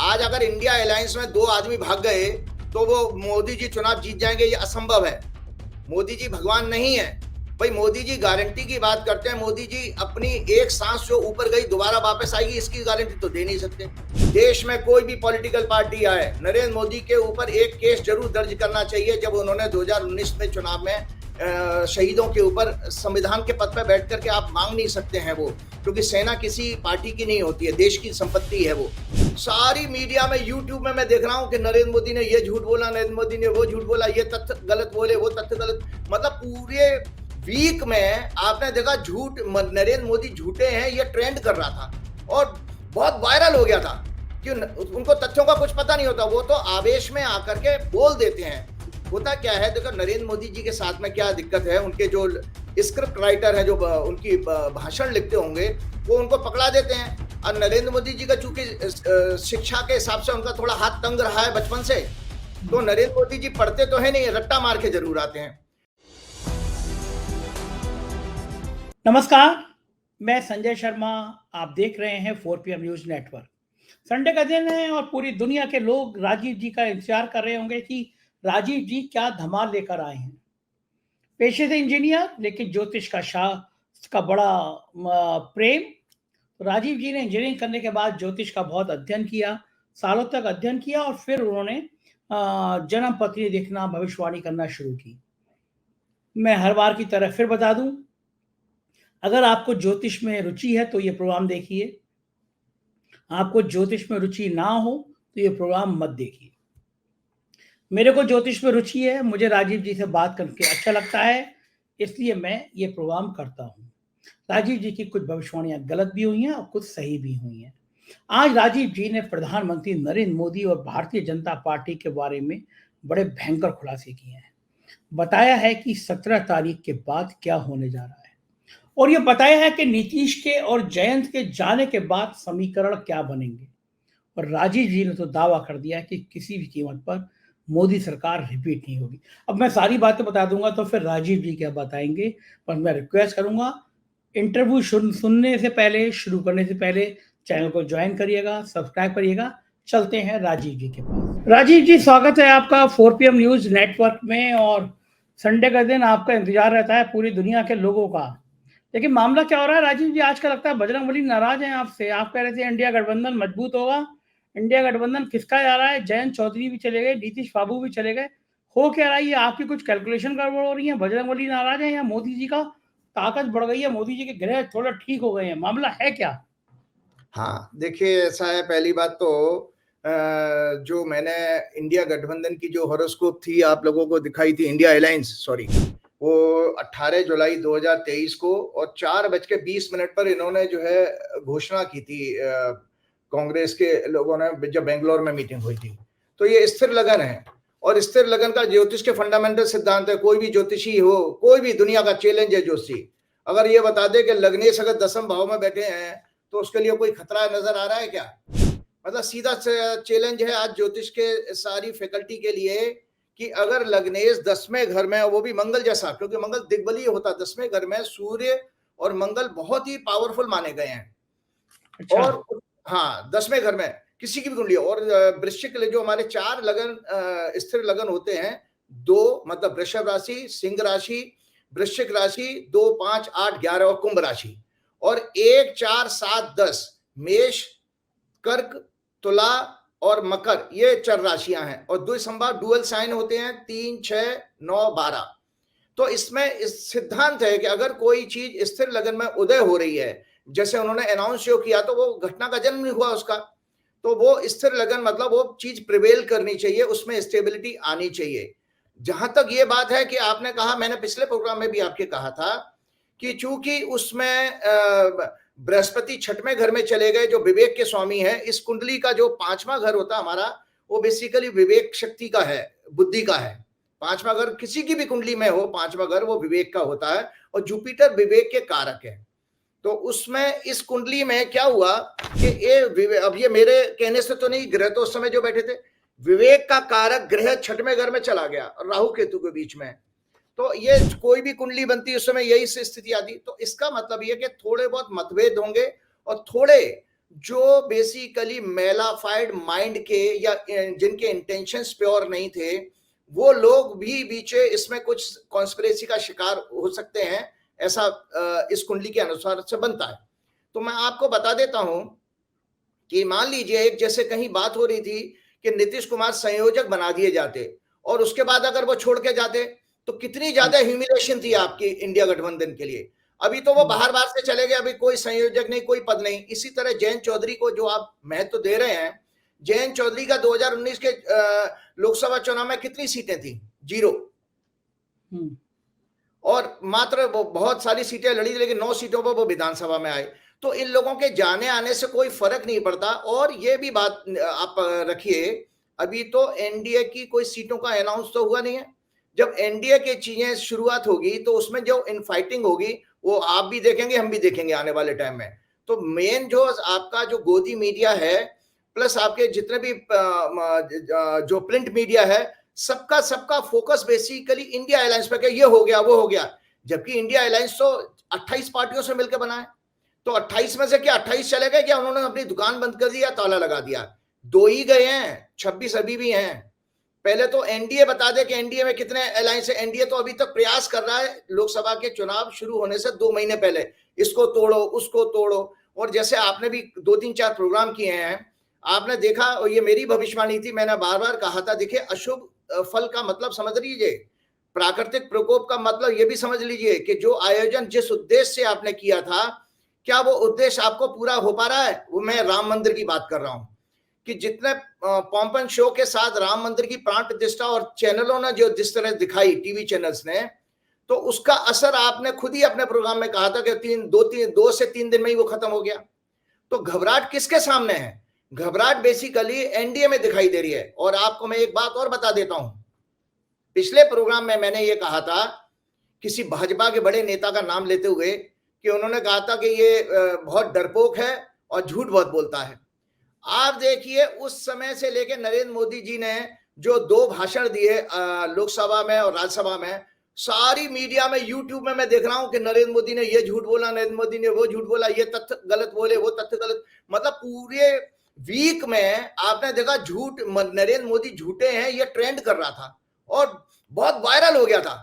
आज अगर India alliance में 2 आदमी भाग गए तो वो मोदी जी चुनाव जीत जाएंगे, ये असंभव है। मोदी जी भगवान नहीं है भाई। मोदी जी गारंटी की बात करते हैं। मोदी जी अपनी एक सांस जो ऊपर गई दोबारा वापस आएगी, इसकी गारंटी तो दे नहीं सकते। देश में कोई भी पॉलिटिकल पार्टी आए, नरेंद्र मोदी के ऊपर एक केस जरूर दर्ज करना चाहिए। जब उन्होंने 2019 में चुनाव में शहीदों के ऊपर संविधान के पद पर बैठ करके आप मांग नहीं सकते हैं वो, क्योंकि सेना किसी पार्टी की नहीं होती है, देश की संपत्ति है वो। सारी मीडिया में, यूट्यूब में मैं देख रहा हूं कि नरेंद्र मोदी ने ये झूठ बोला, नरेंद्र मोदी ने वो झूठ बोला, ये तथ्य गलत बोले, वो तथ्य गलत। मतलब पूरे वीक में आपने देखा झूठ, नरेंद्र मोदी झूठे हैं, ये ट्रेंड कर रहा था और बहुत वायरल हो गया था कि उनको तथ्यों का कुछ पता नहीं होता, वो तो आवेश में आकर के बोल देते हैं। होता क्या है, देखो नरेंद्र मोदी जी के साथ में क्या दिक्कत है, उनके जो स्क्रिप्ट राइटर है, जो उनकी भाषण लिखते होंगे, वो उनको पकड़ा देते हैं। और नरेंद्र मोदी जी का चूंकि शिक्षा के हिसाब से उनका थोड़ा हाथ तंग रहा है बचपन से, तो नरेंद्र मोदी जी पढ़ते तो है नहीं, रट्टा मार के जरूर आते हैं। नमस्कार, मैं संजय शर्मा। आप देख रहे हैं 4PM न्यूज नेटवर्क। संडे का दिन है और पूरी दुनिया के लोग राजीव जी का इंतजार कर रहे होंगे कि राजीव जी क्या धमाल लेकर आए हैं। पेशे से इंजीनियर, लेकिन ज्योतिष का शास्त्र का बड़ा प्रेम। राजीव जी ने इंजीनियरिंग करने के बाद ज्योतिष का बहुत अध्ययन किया, सालों तक अध्ययन किया और फिर उन्होंने जन्म पत्री देखना, भविष्यवाणी करना शुरू की। मैं हर बार की तरह फिर बता दूं, अगर आपको ज्योतिष में रुचि है तो ये प्रोग्राम देखिए, आपको ज्योतिष में रुचि ना हो तो ये प्रोग्राम मत देखिए। मेरे को ज्योतिष में रुचि है, मुझे राजीव जी से बात करके अच्छा लगता है, इसलिए मैं ये प्रोग्राम करता हूँ। राजीव जी की कुछ भविष्यवाणियां गलत भी हुई हैं और कुछ सही भी हुई हैं। आज राजीव जी ने प्रधानमंत्री नरेंद्र मोदी और भारतीय जनता पार्टी के बारे में बड़े भयंकर खुलासे किए हैं। बताया है कि 17 तारीख के बाद क्या होने जा रहा है, और ये बताया है कि नीतीश के और जयंत के जाने के बाद समीकरण क्या बनेंगे। और राजीव जी ने तो दावा कर दिया कि किसी भी कीमत पर मोदी सरकार रिपीट नहीं होगी। अब मैं सारी बातें बता दूंगा तो फिर राजीव जी क्या बताएंगे, पर मैं रिक्वेस्ट करूंगा, इंटरव्यू सुनने से पहले, शुरू करने से पहले चैनल को ज्वाइन करिएगा, सब्सक्राइब करिएगा। चलते हैं राजीव जी के पास। राजीव जी, स्वागत है आपका 4PM न्यूज नेटवर्क में। और संडे का दिन आपका इंतजार रहता है पूरी दुनिया के लोगों का, लेकिन मामला क्या हो रहा है राजीव जी? आज का लगता है बजरंगबली नाराज हैं आपसे। आप कह रहे थे इंडिया गठबंधन मजबूत होगा, इंडिया गठबंधन खिसका जा रहा है, जयंत चौधरी भी चले गए, नीतीश बाबू भी चले गए। हो क्या रहा है? ये आपकी कुछ कैलकुलेशन गड़बड़ हो रही है? बजरंगबली नाराज है या मोदी जी का ताकत बढ़ गई है, मोदी जी के ग्रह थोड़ा ठीक हो गए हैं? मामला है क्या? हाँ, देखिए ऐसा है, पहली बात तो जो मैंने इंडिया गठबंधन की जो हॉरोस्कोप थी आप लोगों को दिखाई थी, इंडिया अलायंस सॉरी, वो 18 जुलाई 2023 को और 4:20 पर इन्होंने जो है घोषणा की थी, कांग्रेस के लोगों ने, जब बेंगलोर में मीटिंग हुई थी। तो ये स्थिर लगन है, और स्थिर लगन का ज्योतिष के फंडामेंटल सिद्धांत है। कोई भी ज्योतिषी हो, कोई भी दुनिया का चैलेंज है ज्योतिषी, अगर ये बता दे कि लग्नेश अगर 10वें भाव में बैठे हैं तो उसके लिए कोई खतरा नजर आ रहा है क्या? मतलब सीधा चैलेंज है आज ज्योतिष के सारी फैकल्टी के लिए कि अगर लग्नेश 10वें घर में, वो भी मंगल जैसा, क्योंकि मंगल दिग्बलीय होता है, 10वें घर में सूर्य और मंगल बहुत ही पावरफुल माने गए हैं। अच्छा। और हाँ, 10वें घर में किसी की भी कुंडली, और वृश्चिक जो हमारे 4 लगन स्थिर लगन होते हैं, 2 मतलब वृषभ राशि, सिंह राशि, वृश्चिक राशि, 2, 5, 8, 11 और कुंभ राशि, और 1, 4, 7, 10 मेष, कर्क, तुला और मकर, ये 4 राशियां हैं। और 2 संभाव डुअल साइन होते हैं, 3, 6, 9, 12। तो इसमें इस सिद्धांत है कि अगर कोई चीज स्थिर लगन में उदय हो रही है, जैसे उन्होंने अनाउंस जो किया, तो वो घटना का जन्म हुआ उसका, तो वो स्थिर लगन मतलब वो चीज प्रिवेल करनी चाहिए, उसमें स्टेबिलिटी आनी चाहिए। जहां तक ये बात है कि आपने कहा, मैंने पिछले प्रोग्राम में भी आपके कहा था कि चूंकि उसमें बृहस्पति 6वें घर में चले गए, जो विवेक के स्वामी है। इस कुंडली का जो 5वां घर होता हमारा, वो बेसिकली विवेक शक्ति का है, बुद्धि का है। 5वां घर किसी की भी कुंडली में हो, 5वां घर वो विवेक का होता है, और जुपिटर विवेक के कारक है। तो उसमें इस कुंडली में क्या हुआ कि अब ये मेरे कहने से तो नहीं, ग्रह तो उस समय जो बैठे थे, विवेक का कारक ग्रह 6वें घर में चला गया राहु केतु के बीच में। तो ये कोई भी कुंडली बनती है उस समय यही स्थिति आती। तो इसका मतलब ये कि थोड़े बहुत मतभेद होंगे, और थोड़े जो बेसिकली मेलाफाइड माइंड के या जिनके इंटेंशंस प्योर नहीं थे, वो लोग भी बीचे इसमें कुछ कॉन्स्पिरेसी का शिकार हो सकते हैं, ऐसा इस कुंडली के अनुसार से बनता है। तो मैं आपको बता देता हूं कि मान लीजिए एक जैसे कहीं बात हो रही थी कि नीतीश कुमार संयोजक बना दिए जाते और उसके बाद अगर वो छोड़ के जाते तो कितनी ज्यादा ह्यूमिलेशन थी आपकी इंडिया गठबंधन के लिए। अभी तो वो बाहर बाहर से चले गए, अभी कोई संयोजक नहीं, कोई पद नहीं। इसी तरह जयंत चौधरी को जो आप महत्व दे रहे हैं, जयंत चौधरी का 2019 के लोकसभा चुनाव में कितनी सीटें थी? 0। और मात्र बहुत सारी सीटें लड़ी, लेकिन 9 सीटों पर वो विधानसभा में आए। तो इन लोगों के जाने आने से कोई फर्क नहीं पड़ता। और ये भी बात आप रखिए, अभी तो एनडीए की कोई सीटों का अनाउंस तो हुआ नहीं है। जब एनडीए की चीजें शुरुआत होगी तो उसमें जो इनफाइटिंग होगी वो आप भी देखेंगे, हम भी देखेंगे आने वाले टाइम में। तो मेन जो आपका जो गोदी मीडिया है, प्लस आपके जितने भी जो प्रिंट मीडिया है, सबका फोकस बेसिकली इंडिया अलायंस पे, ये हो गया वो हो गया। जबकि इंडिया अलायंस तो 28 पार्टियों से मिलकर बना है। तो 28 में से क्या 28 चले गए? क्या उन्होंने अपनी दुकान बंद कर दी या ताला लगा दिया? 2 ही गए हैं, 26 अभी भी हैं। पहले तो एनडीए बता दे कि एनडीए में कितने अलायंस है। एनडीए तो अभी तक प्रयास कर रहा है लोकसभा के चुनाव शुरू होने से 2 महीने पहले, इसको तोड़ो उसको तोड़ो। और जैसे आपने भी 2-3-4 प्रोग्राम किए हैं, आपने देखा, और ये मेरी भविष्यवाणी थी, मैंने बार बार कहा था, देखिए अशुभ फल का मतलब समझ लीजिए, प्राकृतिक प्रकोप का मतलब ये भी समझ लीजिए कि जो आयोजन जिस उद्देश्य से आपने किया था, क्या वो उद्देश्य आपको पूरा हो पा रहा है? वो मैं राम मंदिर की बात कर रहा हूं कि जितने पॉम्पन शो के साथ राम मंदिर की प्राण प्रतिष्ठा और चैनलों ने जो जिस तरह दिखाई, टीवी चैनल्स ने, तो उसका असर आपने खुद ही अपने प्रोग्राम में कहा था कि 2 से 3 दिन में ही वो खत्म हो गया। तो घबराहट किसके सामने है? घबराहट बेसिकली एनडीए में दिखाई दे रही है। और आपको मैं एक बात और बता देता हूं, पिछले प्रोग्राम में मैंने ये कहा था किसी भाजपा के बड़े नेता का नाम लेते हुए कि उन्होंने कहा था कि ये बहुत डरपोक है और झूठ बहुत बोलता है। आप देखिए उस समय से लेकर नरेंद्र मोदी जी ने जो 2 भाषण दिए लोकसभा में और राज्यसभा में, सारी मीडिया में, यूट्यूब में मैं देख रहा हूं कि नरेंद्र मोदी ने ये झूठ बोला, नरेंद्र मोदी ने वो झूठ बोला, ये तथ्य गलत बोले, वो तथ्य गलत। मतलब पूरे वीक में आपने देखा झूठ, नरेंद्र मोदी झूठे हैं, ये ट्रेंड कर रहा था और बहुत वायरल हो गया था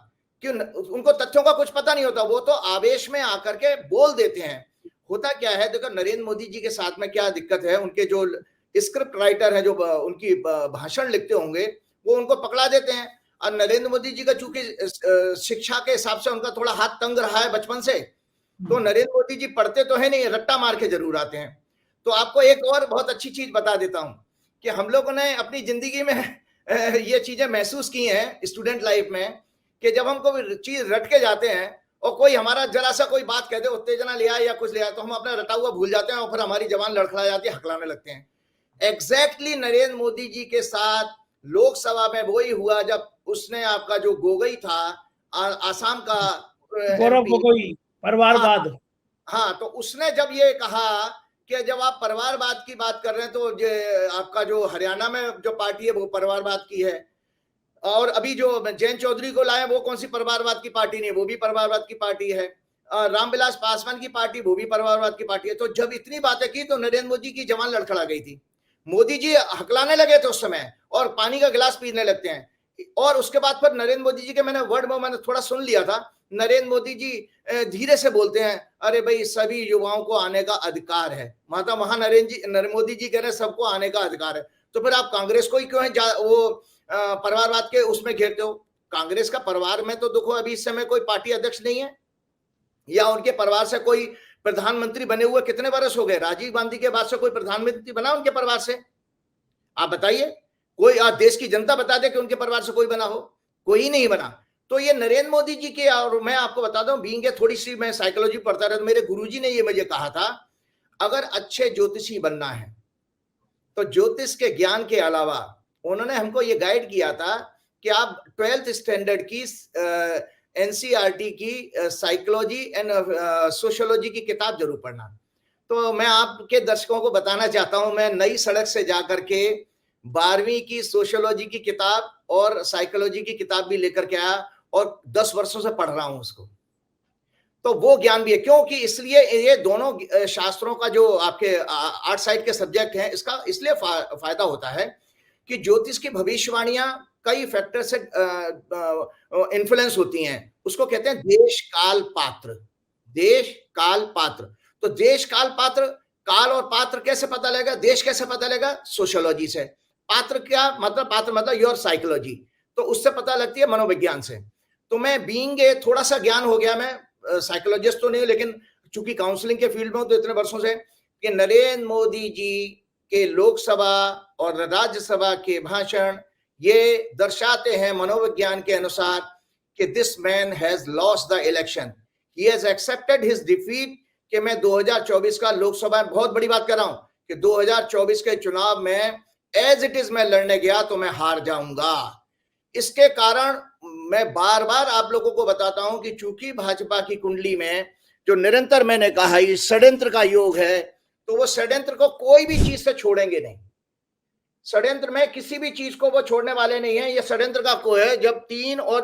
कि उनको तथ्यों का कुछ पता नहीं होता, वो तो आवेश में आकर के बोल देते हैं। होता क्या है, देखो नरेंद्र मोदी जी के साथ में क्या दिक्कत है, उनके जो स्क्रिप्ट राइटर है, जो उनकी भाषण लिखते होंगे, वो उनको पकड़ा देते हैं। और नरेंद्र मोदी जी का चूंकि शिक्षा के हिसाब से उनका थोड़ा हाथ तंग रहा है बचपन से, तो नरेंद्र मोदी जी पढ़ते तो है नहीं, रट्टा मार के जरूर आते हैं। तो आपको एक और बहुत अच्छी चीज बता देता हूं कि हम लोगों ने अपनी जिंदगी में ये चीजें महसूस की हैं स्टूडेंट लाइफ में, कि जब हम कोई चीज रट के जाते हैं और कोई हमारा जरा सा कोई बात कहते, उत्तेजना ले आए या कुछ ले आए, तो हम अपना रटा हुआ भूल जाते हैं और फिर हमारी जबान लड़खड़ा जाती है, हकलाने लगते हैं। एग्जैक्टली नरेंद्र मोदी जी के साथ लोकसभा में वही हुआ जब उसने आपका जो गोगोई था, आसाम का गौरव गोगोई, परिवारवाद। हाँ, तो उसने जब ये कहा कि जब आप परिवारवाद की बात कर रहे हैं, तो आपका जो हरियाणा में जो पार्टी है वो परिवारवाद की है, और अभी जो जयंत चौधरी को लाए वो कौन सी परिवारवाद की पार्टी नहीं, वो भी परिवारवाद की पार्टी है। रामविलास पासवान की पार्टी, वो भी परिवारवाद की पार्टी है। तो जब इतनी बातें की तो नरेंद्र मोदी की जबान लड़खड़ा गई थी। मोदी जी हकलाने लगे थे उस समय और पानी का गिलास पीने लगते हैं। और उसके बाद फिर नरेंद्र मोदी जी के मैंने वर्ड में मैंने थोड़ा सुन लिया था, नरेंद्र मोदी जी धीरे से बोलते हैं, अरे भाई सभी युवाओं को आने का अधिकार है। माता वहां नरेंद्र मोदी जी कह रहे हैं सबको आने का अधिकार है। तो फिर आप कांग्रेस को ही क्यों है वो परिवारवाद के उसमें घेरते हो? कांग्रेस का परिवार में तो देखो अभी इस समय कोई पार्टी अध्यक्ष नहीं है, या उनके परिवार से कोई प्रधानमंत्री बने हुए कितने बरस हो गए? राजीव गांधी के बाद से कोई प्रधानमंत्री बना उनके परिवार से? आप बताइए, कोई देश की जनता बता दे कि उनके परिवार से कोई बना हो? कोई नहीं बना। तो ये नरेंद्र मोदी जी के, और मैं आपको बताता हूं, बीइंग थोड़ी सी मैं साइकोलॉजी पढ़ता रहा, तो मेरे गुरुजी ने ये मुझे कहा था, अगर अच्छे ज्योतिषी बनना है तो ज्योतिष के ज्ञान के अलावा उन्होंने हमको ये गाइड किया था कि आप 12th स्टैंडर्ड की एनसीईआरटी की साइकोलॉजी एंड सोशियोलॉजी की किताब जरूर पढ़ना। तो मैं आपके दर्शकों को बताना चाहता हूं, मैं नई सड़क से जाकर के 12वीं की सोशियोलॉजी की किताब और साइकोलॉजी की किताब भी लेकर के आया और 10 वर्षों से पढ़ रहा हूं उसको। तो वो ज्ञान भी है, क्योंकि इसलिए ये दोनों शास्त्रों का जो आपके 8 साइड के सब्जेक्ट हैं, इसका इसलिए फायदा होता है कि ज्योतिष की भविष्यवाणियां कई फैक्टर से इन्फ्लुएंस होती हैं। उसको कहते हैं देश काल पात्र। देश काल पात्र। तो देश काल पात्र, काल और पात्र कैसे पता लगेगा, देश कैसे पता लगेगा? सोशियोलॉजी से। पात्र क्या मतलब? पात्र मतलब योर साइकोलॉजी, तो उससे पता लगती है मनोविज्ञान से। तो मैं बीइंग थोड़ा सा ज्ञान हो गया, मैं साइकोलॉजिस्ट तो नहीं, लेकिन चूंकि काउंसलिंग के फील्ड में हूं तो इतने वर्षों से, कि नरेंद्र मोदी जी के लोकसभा और राज्यसभा के भाषण ये दर्शाते हैं मनोविज्ञान के अनुसार कि this man has lost the election, he has accepted his defeat, कि मैं 2024 का लोकसभा, बहुत बड़ी बात कर रहा हूं, कि 2024 के चुनाव में एज इट इज मैं लड़ने गया तो मैं हार जाऊंगा। इसके कारण मैं बार बार आप लोगों को बताता हूं कि चूंकि भाजपा की कुंडली में जो निरंतर मैंने कहा ये षड्यंत्र का योग है, तो वो षड्यंत्र को कोई भी चीज से छोड़ेंगे नहीं। षड्यंत्र में किसी भी चीज को वो छोड़ने वाले नहीं है। ये षड्यंत्र का को है जब 3 और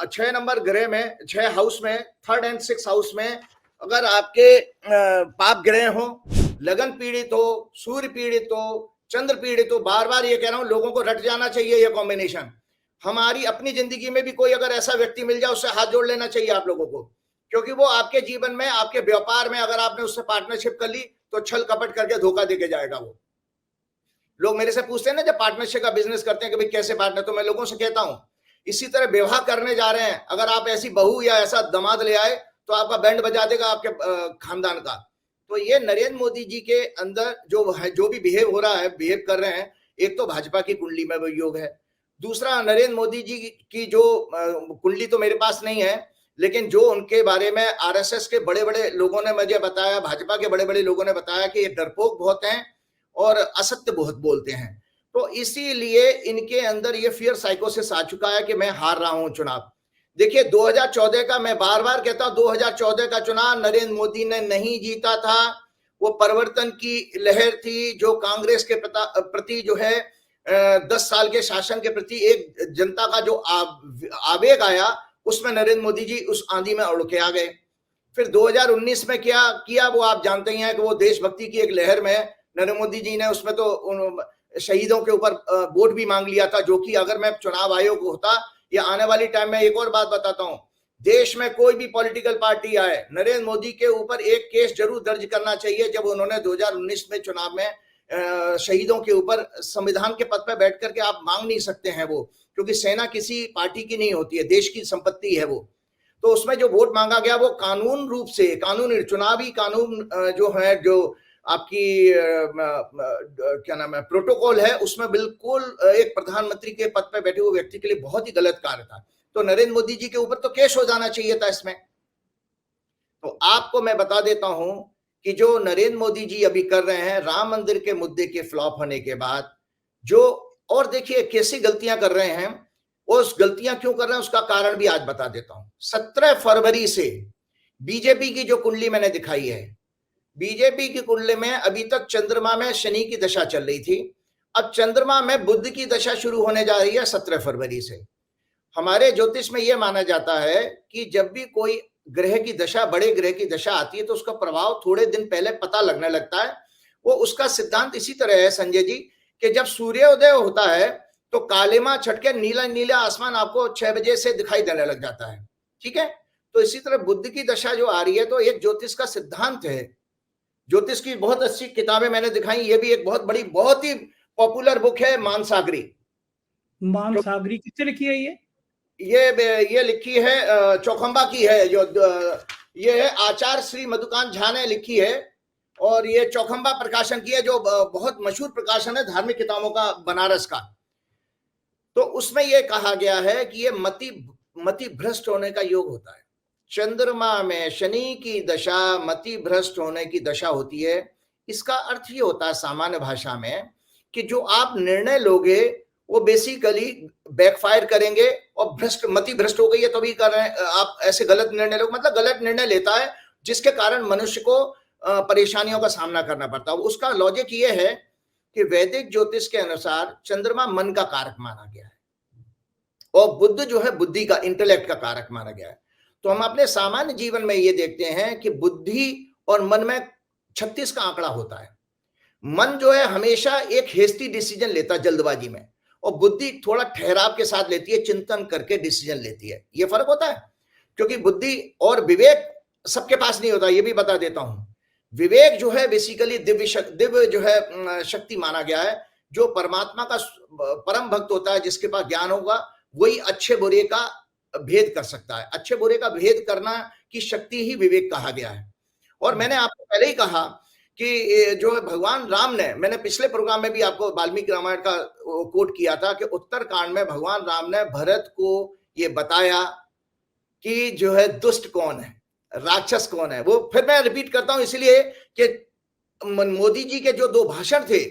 6 नंबर ग्रह में, 6 हाउस में, 3rd and 6th हाउस में अगर आपके पाप ग्रह हो, लगन पीड़ित हो, सूर्य पीड़ित हो, चंद्र पीड़ित हो, बार बार ये कह रहा हूं, लोगों को रट जाना चाहिए ये कॉम्बिनेशन। हमारी अपनी जिंदगी में भी कोई अगर ऐसा व्यक्ति मिल जाए, उससे हाथ जोड़ लेना चाहिए आप लोगों को, क्योंकि वो आपके जीवन में, आपके व्यापार में अगर आपने उससे पार्टनरशिप कर ली तो छल कपट करके धोखा देके जाएगा वो। लोग मेरे से पूछते हैं ना जब पार्टनरशिप का बिजनेस करते हैं कि भाई कैसे पार्टनर, तो मैं लोगों से कहता हूं इसी तरह विवाह करने जा रहे हैं, अगर आप ऐसी बहू या ऐसा दामाद ले आए तो आपका बैंड बजा देगा आपके खानदान का। तो ये नरेंद्र मोदी जी के अंदर जो है, जो भी बिहेव कर रहे हैं, एक तो भाजपा की कुंडली में वो योग है, दूसरा नरेंद्र मोदी जी की जो कुंडली तो मेरे पास नहीं है, लेकिन जो उनके बारे में आरएसएस के बड़े बड़े लोगों ने मुझे बताया, भाजपा के बड़े बड़े लोगों ने बताया कि ये डरपोक बहुत हैं और असत्य बहुत बोलते हैं। तो इसीलिए इनके अंदर ये फियर साइकोसिस आ चुका है कि मैं हार रहा हूं चुनाव। देखिए 2014 का, मैं बार बार कहता हूं, 2014 का चुनाव नरेंद्र मोदी ने नहीं जीता था। वो परिवर्तन की लहर थी जो कांग्रेस के प्रति जो है 10 साल के शासन के प्रति एक जनता का जो आवेग आया, उसमें नरेंद्र मोदी जी उस आंधी में उड़ आ गए। फिर 2019 में क्या किया वो आप जानते ही हैं कि वो देशभक्ति की एक लहर में नरेंद्र मोदी जी ने उसमें तो शहीदों के ऊपर वोट भी मांग लिया था, जो कि अगर मैं चुनाव आयोग होता या आने वाली टाइम में, एक और बात बताता हूं, देश में कोई भी पॉलिटिकल पार्टी आए, नरेंद्र मोदी के ऊपर एक केस जरूर दर्ज करना चाहिए। जब उन्होंने 2019 में चुनाव में शहीदों के ऊपर संविधान के पद पर बैठ करके आप मांग नहीं सकते हैं वो, क्योंकि सेना किसी पार्टी की नहीं होती है, देश की संपत्ति है वो। तो उसमें जो वोट मांगा गया वो कानून रूप से, कानून, चुनावी कानून जो है, जो आपकी क्या नाम है, प्रोटोकॉल है, उसमें बिल्कुल एक प्रधानमंत्री के पद पर बैठे हुए व्यक्ति के लिए बहुत ही गलत कार्य था। तो नरेंद्र मोदी जी के ऊपर तो केस हो जाना चाहिए था इसमें। तो आपको मैं बता देता हूं कि जो नरेंद्र मोदी जी अभी कर रहे हैं राम मंदिर के मुद्दे के फ्लॉप होने के बाद, जो, और देखिए कैसी गलतियां कर रहे हैं, उस गलतियां क्यों कर रहे हैं उसका कारण भी आज बता देता हूं। 17 फरवरी से बीजेपी की जो कुंडली मैंने दिखाई है, बीजेपी की कुंडली में अभी तक चंद्रमा में शनि की दशा चल रही थी, अब चंद्रमा में बुध की दशा शुरू होने जा रही है 17 फरवरी से। हमारे ज्योतिष में यह माना जाता है कि जब भी कोई ग्रह की दशा, बड़े ग्रह की दशा आती है, तो उसका प्रभाव थोड़े दिन पहले पता लगने लगता है। वो उसका सिद्धांत इसी तरह है संजय जी, कि जब सूर्योदय होता है तो कालिमा छटके नीला नीला आसमान आपको 6 बजे से दिखाई देने लग जाता है, ठीक है। तो इसी तरह बुध की दशा जो आ रही है, तो एक ज्योतिष का सिद्धांत है, ज्योतिष की बहुत अच्छी किताबें मैंने दिखाई, ये भी एक बहुत बड़ी, बहुत ही पॉपुलर बुक है मानसागरी। मानसागरी किसने लिखी है ये लिखी है चौखंबा की है, जो ये है आचार्य श्री मधुकांत झा ने लिखी है, और ये चौखंबा प्रकाशन की है, जो बहुत मशहूर प्रकाशन है धार्मिक किताबों का, बनारस का। तो उसमें यह कहा गया है कि ये मति भ्रष्ट होने का योग होता है। चंद्रमा में शनि की दशा मति भ्रष्ट होने की दशा होती है। इसका अर्थ ये होता है सामान्य भाषा में कि जो आप निर्णय लोगे वो बेसिकली बैकफायर करेंगे, और मति भ्रष्ट हो गई है तभी कर रहे हैं आप ऐसे गलत निर्णय लोग, मतलब गलत निर्णय लेता है जिसके कारण मनुष्य को परेशानियों का सामना करना पड़ता है। उसका लॉजिक ये है कि वैदिक ज्योतिष के अनुसार चंद्रमा मन का कारक माना गया है, और बुध जो है बुद्धि का, इंटेलेक्ट का कारक माना गया है। तो हम अपने सामान्य जीवन में ये देखते हैं कि बुद्धि और मन में 36 का आंकड़ा होता है। मन जो है हमेशा एक हेस्टी डिसीजन लेता है जल्दबाजी में, और बुद्धि थोड़ा ठहराव के साथ लेती है, चिंतन करके डिसीजन लेती है। ये फर्क होता है, क्योंकि बुद्धि और विवेक सबके पास नहीं होता, ये भी बता देता हूं। विवेक जो है बेसिकली दिव्य जो है शक्ति माना गया है। जो परमात्मा का परम भक्त होता है, जिसके पास ज्ञान होगा, वही अच्छे बुरे का भेद कर सकता है। अच्छे बुरे का भेद करना की शक्ति ही विवेक कहा गया है। और मैंने आपको पहले ही कहा कि जो भगवान राम ने, मैंने पिछले प्रोग्राम में भी आपको वाल्मीकि रामायण का कोट किया था कि उत्तरकांड में भगवान राम ने भरत को ये बताया कि जो है दुष्ट कौन है, राक्षस कौन है। वो फिर मैं रिपीट करता हूं इसलिए कि मोदी जी के जो 2 भाषण थे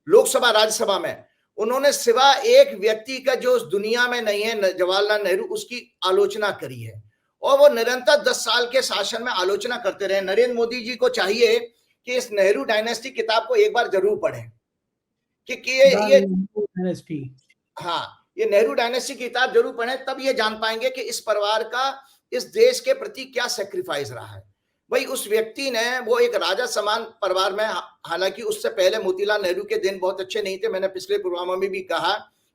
लोकसभा राज्यसभा में, उन्होंने सिवा एक व्यक्ति का जो उस दुनिया में नहीं है, जवाहरलाल नेहरू, उसकी आलोचना करी है। और वो निरंतर 10 साल के शासन में आलोचना करते रहे। नरेंद्र मोदी जी को चाहिए कि इस नेहरू डायनेस्टी किताब को एक बार जरूर पढ़ें, कि ये हाँ, ये नेहरू डायनेस्टी की किताब जरूर पढ़ें, तब ये जान पाएंगे कि इस परिवार का इस देश के प्रति क्या सेक्रीफाइस रहा है। भाई उस व्यक्ति ने, वो एक राजा समान परिवार में, हालांकि उससे पहले मोतीलाल नेहरू के दिन बहुत अच्छे नहीं थे। मैंने पिछले प्रोग्रामों में भी कहा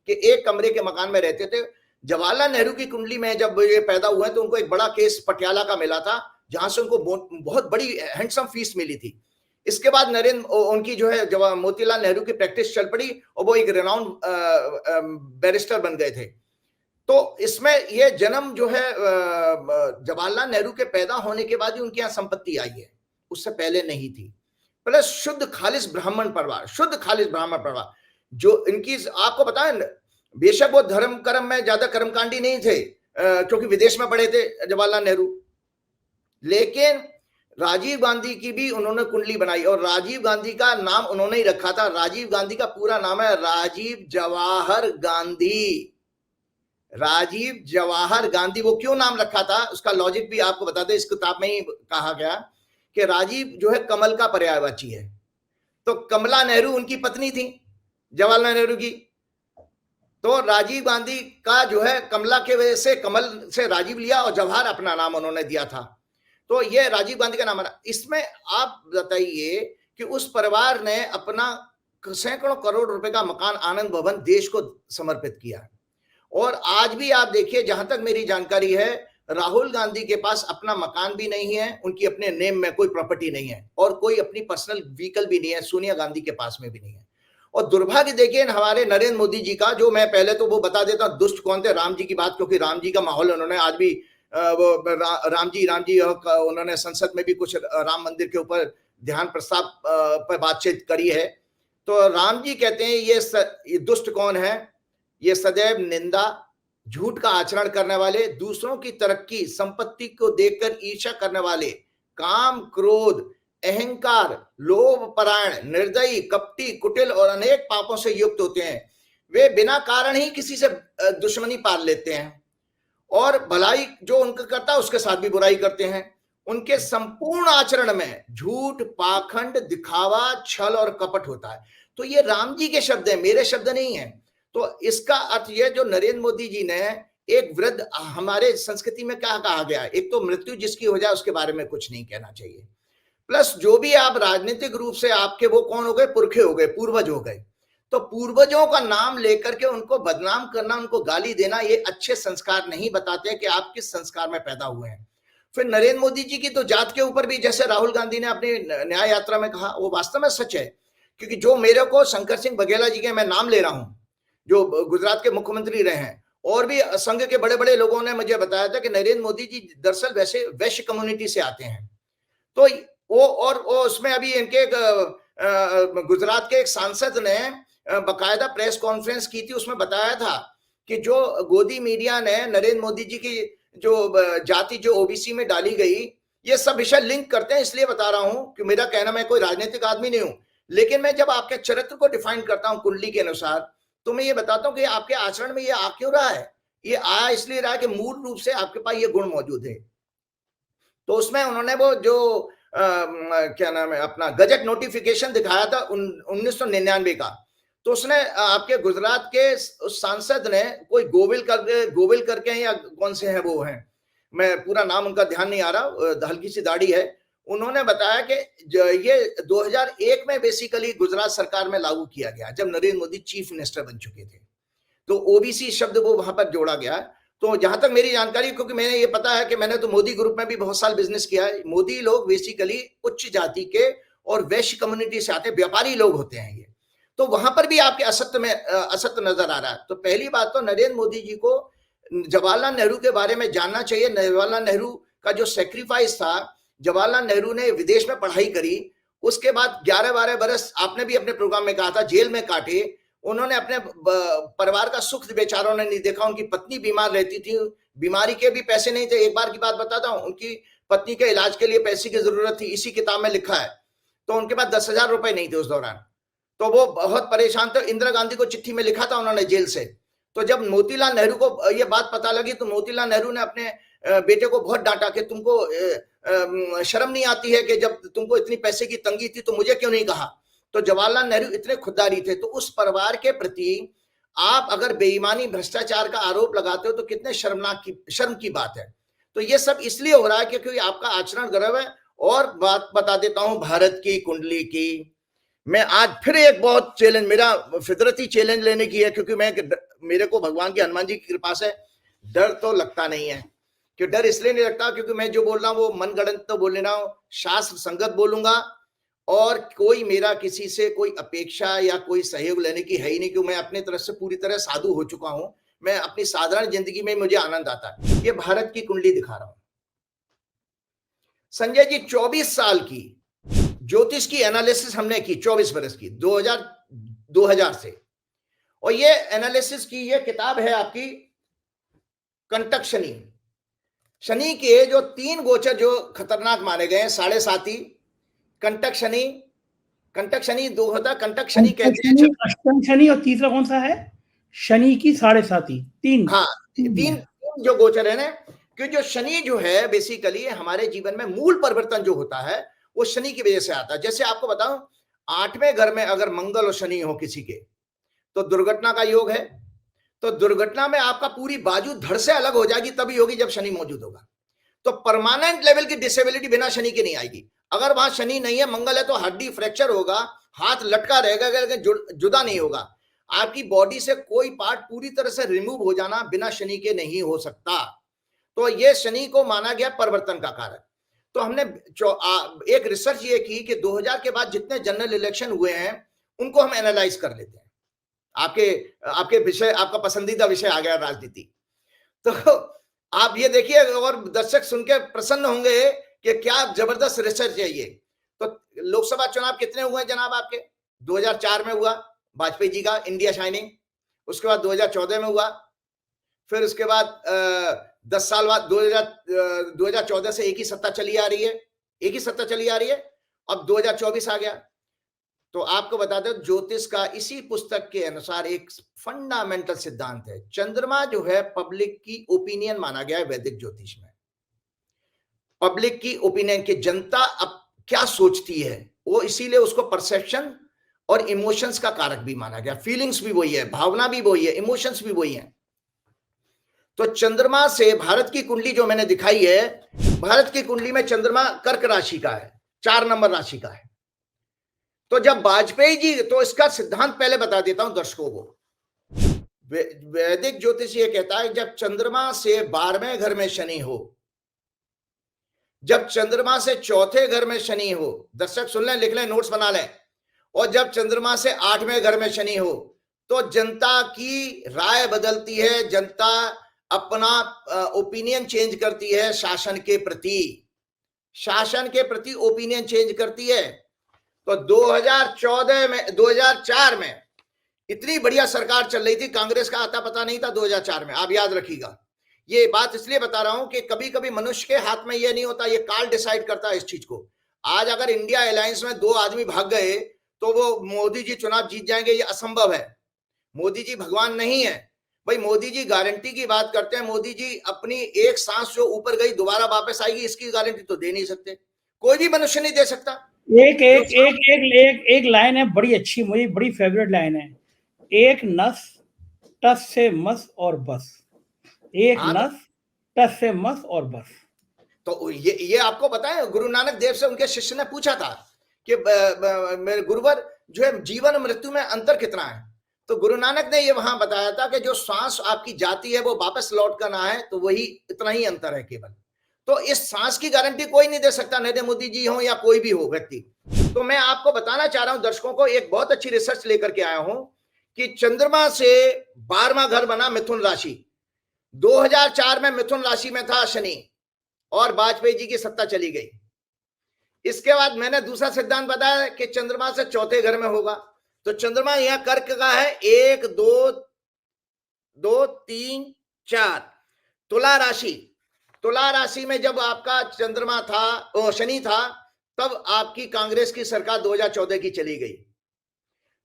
कि एक कमरे के मकान में रहते थे। जवाहरलाल नेहरू की कुंडली में जब ये पैदा हुए तो उनको एक बड़ा केस पटियाला का मिला था, जहां से उनको बहुत बड़ी हैंडसम फीस मिली थी। इसके बाद उनकी जो है जब मोतीलाल नेहरू की प्रैक्टिस चल पड़ी और वो एक रेनाउंड बैरिस्टर बन गए थे। तो इसमें ये जन्म जो है जवाहरलाल नेहरू के पैदा होने के बाद ही उनके यहाँ संपत्ति आई है, उससे पहले नहीं थी। प्लस शुद्ध खालिस ब्राह्मण परिवार, शुद्ध खालिस ब्राह्मण परिवार। जो इनकी, आपको पता है, बेशक वो धर्म कर्म में ज्यादा कर्मकांडी नहीं थे, क्योंकि विदेश में पढ़े थे जवाहरलाल नेहरू, लेकिन राजीव गांधी की भी उन्होंने कुंडली बनाई। और राजीव गांधी का नाम उन्होंने ही रखा था। राजीव गांधी का पूरा नाम है राजीव जवाहर गांधी। राजीव जवाहर गांधी, वो क्यों नाम रखा था उसका लॉजिक भी आपको बता दें। इस किताब में ही कहा गया कि राजीव जो है कमल का पर्यायवाची है। तो कमला नेहरू उनकी पत्नी थी जवाहरलाल नेहरू की, तो राजीव गांधी का जो है कमला के वजह से कमल से राजीव लिया और जवाहर अपना नाम उन्होंने दिया था। तो ये राजीव गांधी का नाम है। इसमें आप बताइए कि उस परिवार ने अपना सैकड़ों करोड़ रुपए का मकान आनंद भवन देश को समर्पित किया। और आज भी आप देखिए, जहां तक मेरी जानकारी है, राहुल गांधी के पास अपना मकान भी नहीं है, उनकी अपने नेम में कोई प्रॉपर्टी नहीं है, और कोई अपनी पर्सनल व्हीकल भी नहीं है। सोनिया गांधी के पास में भी नहीं है। और दुर्भाग्य देखिए हमारे नरेंद्र मोदी जी का, जो मैं पहले तो वो बता देता हूं दुष्ट कौन थे, राम जी की बात, क्योंकि राम जी का माहौल उन्होंने आज भी वो राम जी उन्होंने संसद में भी कुछ राम मंदिर के ऊपर ध्यान प्रस्ताव पर बातचीत करी है। तो राम जी कहते हैं ये दुष्ट कौन है, ये सदैव निंदा, झूठ का आचरण करने वाले, दूसरों की तरक्की संपत्ति को देखकर ईर्ष्या करने वाले, काम क्रोध अहंकार लोभ परायण निर्दयी कपटी कुटिल और अनेक पापों से युक्त होते हैं। वे बिना कारण ही किसी से दुश्मनी पाल लेते हैं और भलाई जो उनका करता है उसके साथ भी बुराई करते हैं। उनके संपूर्ण आचरण में झूठ पाखंड दिखावा छल और कपट होता है। तो ये राम जी के शब्द हैं, मेरे शब्द नहीं है। तो इसका अर्थ यह, जो नरेंद्र मोदी जी ने एक वृद्ध, हमारे संस्कृति में क्या कहा गया है, एक तो मृत्यु जिसकी हो जाए उसके बारे में कुछ नहीं कहना चाहिए, प्लस जो भी आप राजनीतिक रूप से आपके वो कौन हो गए, पुरखे हो गए, पूर्वज हो गए, तो पूर्वजों का नाम लेकर के उनको बदनाम करना, उनको गाली देना, ये अच्छे संस्कार नहीं बताते कि आप किस संस्कार में पैदा हुए हैं। फिर नरेंद्र मोदी जी की तो जात के ऊपर भी, जैसे राहुल गांधी ने अपनी न्याय यात्रा में कहा, वो वास्तव में सच है। क्योंकि जो मेरे को शंकर सिंह बघेला जी के, मैं नाम ले रहा हूं, जो गुजरात के मुख्यमंत्री रहे हैं, और भी संघ के बड़े बड़े लोगों ने मुझे बताया था कि नरेंद्र मोदी जी दरअसल वैसे वैश्य कम्युनिटी से आते हैं। तो वो उसमें अभी इनके गुजरात के एक सांसद ने बकायदा प्रेस कॉन्फ्रेंस की थी, उसमें बताया था कि जो गोदी मीडिया ने नरेंद्र मोदी जी की जो जाति जो ओबीसी में डाली गई, ये सब विषय लिंक करते हैं। इसलिए बता रहा हूं कि मेरा कहना, मैं कोई राजनीतिक आदमी नहीं हूं, लेकिन मैं जब आपके चरित्र को डिफाइन करता हूं कुंडली के अनुसार, तो मैं ये बताता हूं कि आपके आचरण में ये आ क्यों रहा है। ये आया इसलिए रहा है कि मूल रूप से आपके पास ये गुण मौजूद है। तो उसमें उन्होंने वो जो क्या नाम है अपना गजट नोटिफिकेशन दिखाया था 1999 का, तो उसने आपके गुजरात के उस सांसद ने, कोई गोविल करके या कौन से हैं वो हैं, मैं पूरा नाम उनका ध्यान नहीं आ रहा, हल्की सी दाढ़ी है, उन्होंने बताया कि ये 2001 में बेसिकली गुजरात सरकार में लागू किया गया जब नरेंद्र मोदी चीफ मिनिस्टर बन चुके थे, तो ओबीसी शब्द वो वहां पर जोड़ा गया। तो जहां तक मेरी जानकारी, क्योंकि मैंने ये पता है कि मैंने तो मोदी ग्रुप में भी बहुत साल बिजनेस किया है, मोदी लोग बेसिकली उच्च जाति के और वैश्य कम्युनिटी से आते व्यापारी लोग होते हैं ये, तो वहां पर भी आपके असत्य में असत्य नजर आ रहा है। तो पहली बात तो नरेंद्र मोदी जी को जवाहरलाल नेहरू के बारे में जानना चाहिए। जवाहरलाल नेहरू का जो सेक्रीफाइस था, जवाहरलाल नेहरू ने विदेश में पढ़ाई करी, उसके बाद 11-12 बरस आपने भी अपने प्रोग्राम में कहा था जेल में काटे, उन्होंने अपने परिवार का सुख बेचारों ने नहीं देखा, उनकी पत्नी बीमार रहती थी, बीमारी के भी पैसे नहीं थे। एक बार की बात बताता हूं, उनकी पत्नी के इलाज के लिए पैसे की जरूरत थी, इसी किताब में लिखा है, तो उनके पास 10,000 रुपए नहीं थे उस दौरान, तो वो बहुत परेशान थे। इंदिरा गांधी को चिट्ठी में लिखा था उन्होंने जेल से। तो जब मोतीलाल नेहरू को ये बात पता लगी तो मोतीलाल नेहरू ने अपने बेटे को बहुत डांटा कि तुमको शर्म नहीं आती है कि जब तुमको इतनी पैसे की तंगी थी तो मुझे क्यों नहीं कहा। तो जवाहरलाल नेहरू इतने खुददारी थे, तो उस परिवार के प्रति आप अगर बेईमानी भ्रष्टाचार का आरोप लगाते हो तो कितने शर्म की बात है। तो ये सब इसलिए हो रहा है क्योंकि आपका आचरण गलत है। और बात बता देता हूं भारत की कुंडली की, मैं आज फिर एक बहुत चैलेंज, मेरा फितरती चैलेंज लेने की है, क्योंकि मेरे को भगवान की हनुमान जी की कृपा से डर तो लगता नहीं है। क्यों डर इसलिए नहीं लगता, क्योंकि मैं जो बोल रहा हूं वो मनगढ़ंत तो बोल रहा हूं, शास्त्र संगत बोलूंगा, और कोई मेरा किसी से कोई अपेक्षा या कोई सहयोग लेने की है ही नहीं, क्योंकि मैं अपनी तरफ से पूरी तरह साधु हो चुका हूं। मैं अपनी साधारण जिंदगी में मुझे आनंद आता है। ये भारत की कुंडली दिखा रहा हूं। संजय जी 24 साल की ज्योतिष की एनालिसिस हमने की, 24 बरस की, 2000 से, और ये एनालिसिस की ये किताब है आपकी कंटक शनि। शनि के जो 3 गोचर जो खतरनाक माने गए हैं, 7.5 कंटक शनि 2 होता, कंटक शनि कहते हैं, अष्टम शनि, और तीसरा कौन सा है? शनि की 7.5, 3। हाँ, 3 जो गोचर है ना, कि जो शनि जो है बेसिकली हमारे जीवन में मूल परिवर्तन जो होता है वो शनि की वजह से आता है। जैसे आपको बताऊं, 8वें घर में अगर मंगल और शनि हो किसी के, तो दुर्घटना का योग है, तो दुर्घटना में आपका पूरी बाजू धड़ से अलग हो जाएगी, तभी होगी जब शनि मौजूद होगा। तो परमानेंट लेवल की डिसेबिलिटी बिना शनि के नहीं आएगी। अगर वहां शनि नहीं है, मंगल है, तो हड्डी फ्रैक्चर होगा, हाथ लटका रहेगा, लेकिन जुदा नहीं होगा। आपकी बॉडी से कोई पार्ट पूरी तरह से रिमूव हो जाना बिना शनि के नहीं हो सकता। तो ये शनि को माना गया परिवर्तन का कारक। तो हमने एक रिसर्च ये की कि 2000 के बाद जितने जनरल इलेक्शन हुए हैं उनको हम एनालाइज कर लेते हैं। आपके विषय, आपका पसंदीदा विषय आ गया राजनीति, तो आप ये देखिए, और दर्शक सुन के प्रसन्न होंगे कि क्या जबरदस्त रिसर्च है ये। तो लोकसभा चुनाव कितने हुए जनाब आपके? 2004 में हुआ वाजपेयी जी का इंडिया शाइनिंग, उसके बाद 2014 में हुआ, फिर उसके बाद 10 साल बाद 2014 से एक ही सत्ता चली आ रही है, अब 2024 आ गया। तो आपको बता दें, ज्योतिष का इसी पुस्तक के अनुसार एक फंडामेंटल सिद्धांत है, चंद्रमा जो है पब्लिक की ओपिनियन माना गया है वैदिक ज्योतिष में। पब्लिक की ओपिनियन की, जनता अब क्या सोचती है, वो इसीलिए उसको परसेप्शन और इमोशंस का कारक भी माना गया। फीलिंग्स भी वही है, भावना भी वही है, इमोशंस भी वही है। तो चंद्रमा से भारत की कुंडली जो मैंने दिखाई है, भारत की कुंडली में चंद्रमा कर्क राशि का है, 4 नंबर राशि का है। तो जब वाजपेयी जी, तो इसका सिद्धांत पहले बता देता हूं दर्शकों को। वैदिक ज्योतिष ये कहता है, जब चंद्रमा से 12वें घर में शनि हो, जब चंद्रमा से 4थे घर में शनि हो, दर्शक सुन लें, लिख लें, नोट्स बना लें, और जब चंद्रमा से 8वें घर में शनि हो, तो जनता की राय बदलती है, जनता अपना ओपिनियन चेंज करती है, शासन के प्रति ओपिनियन चेंज करती है। तो 2004 में इतनी बढ़िया सरकार चल रही थी, कांग्रेस का आता पता नहीं था 2004 में, आप याद रखिएगा। ये बात इसलिए बता रहा हूं कि कभी कभी मनुष्य के हाथ में ये नहीं होता, ये काल डिसाइड करता है इस चीज को। आज अगर इंडिया अलायंस में 2 आदमी भाग गए तो वो मोदी जी चुनाव जीत जाएंगे, ये असंभव है। मोदी जी भगवान नहीं है भाई, मोदी जी गारंटी की बात करते हैं। मोदी जी अपनी एक सांस जो ऊपर गई दोबारा वापस आएगी, इसकी गारंटी तो दे नहीं सकते, कोई भी मनुष्य नहीं दे सकता। एक लाइन है बड़ी अच्छी, मुझे बड़ी फेवरेट लाइन है, एक नस टस से मस और बस, एक नस टस से मस और बस। तो ये आपको बताएं, गुरु नानक देव से उनके शिष्य ने पूछा था कि मेरे गुरुवर जो है जीवन और मृत्यु में अंतर कितना है, तो गुरु नानक ने ये वहां बताया था कि जो सांस आपकी जाती है वो वापस लौट कर ना है, तो वही इतना ही अंतर है केवल। तो इस सांस की गारंटी कोई नहीं दे सकता, नरेंद्र मोदी जी हो या कोई भी हो व्यक्ति। तो मैं आपको बताना चाह रहा हूं दर्शकों को, एक बहुत अच्छी रिसर्च लेकर के आया हूं कि चंद्रमा से 12वां घर बना मिथुन राशि। 2004 में मिथुन राशि में था शनि और वाजपेयी जी की सत्ता चली गई। इसके बाद मैंने दूसरा सिद्धांत बताया कि चंद्रमा से चौथे घर में होगा, तो चंद्रमा यहां कर्क का है, 1 2 2 3 4 तुला राशि। तुला राशि में जब आपका चंद्रमा था, शनि था, तब आपकी कांग्रेस की सरकार 2014 की चली गई।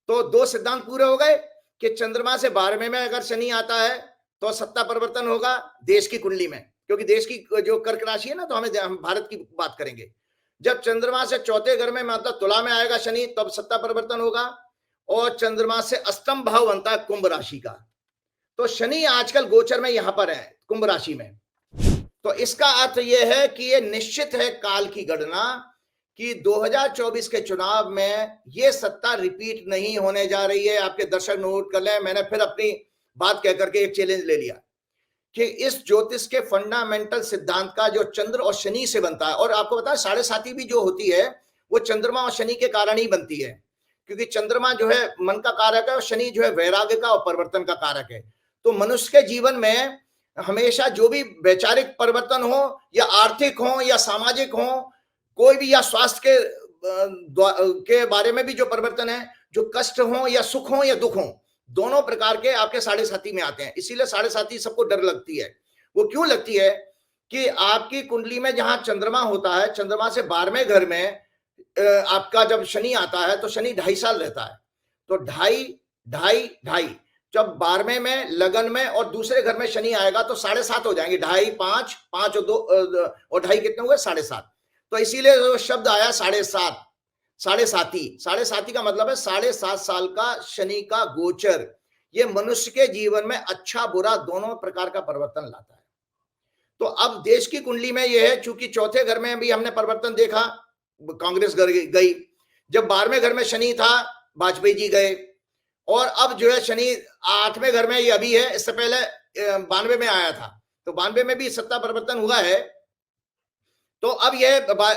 तो दो सिद्धांत पूरे हो गए कि चंद्रमा से 12वें में अगर शनि आता है तो सत्ता परिवर्तन होगा देश की कुंडली में, क्योंकि देश की जो कर्क राशि है ना, तो हम भारत की बात करेंगे। जब चंद्रमा से चौथे घर में मतलब तुला में आएगा शनि, तब सत्ता परिवर्तन होगा। और चंद्रमा से अष्टम भाव बनता है कुंभ राशि का, तो शनि आजकल गोचर में यहां पर है कुंभ राशि में। तो इसका अर्थ यह है कि यह निश्चित है काल की गणना कि 2024 के चुनाव में यह सत्ता रिपीट नहीं होने जा रही है। आपके दर्शक नोट कर लें, मैंने फिर अपनी बात कह करके एक चैलेंज ले लिया कि इस ज्योतिष के फंडामेंटल सिद्धांत का जो चंद्र और शनि से बनता है, और आपको पता है साढ़े साती भी जो होती है वो चंद्रमा और शनि के कारण ही बनती है, क्योंकि चंद्रमा जो है मन का कारक है और शनि जो है वैराग्य का और परिवर्तन का कारक है। तो मनुष्य के जीवन में हमेशा जो भी वैचारिक परिवर्तन हो या आर्थिक हो या सामाजिक हो, कोई भी, या स्वास्थ्य के बारे में भी जो परिवर्तन है, जो कष्ट हो या सुख हो या दुख हो, दोनों प्रकार के आपके साढ़े साथी में आते हैं। इसीलिए साढ़े साथी सबको डर लगती है। वो क्यों लगती है कि आपकी कुंडली में जहां चंद्रमा होता है, चंद्रमा से 12वें घर में आपका जब शनि आता है तो शनि 2.5 साल रहता है, तो 2.5 जब 12वें में लगन में और दूसरे घर में शनि आएगा तो 7.5 हो जाएंगे। 2.5 5 5 और 2 और 2.5 कितने हुए? 7.5। तो इसीलिए जो शब्द आया 7.5, साढ़े साथी का मतलब है 7.5 साल का शनि का गोचर। ये मनुष्य के जीवन में अच्छा बुरा दोनों प्रकार का परिवर्तन लाता है। तो अब देश की कुंडली में यह है, चूंकि चौथे घर में भी हमने परिवर्तन देखा, कांग्रेस गई, जब 12वें घर में शनि था वाजपेयी जी गए, और अब जो है शनि 8वें घर में ये अभी है, इससे पहले 92 में आया था, तो 92 में भी सत्ता परिवर्तन हुआ है। तो अब ये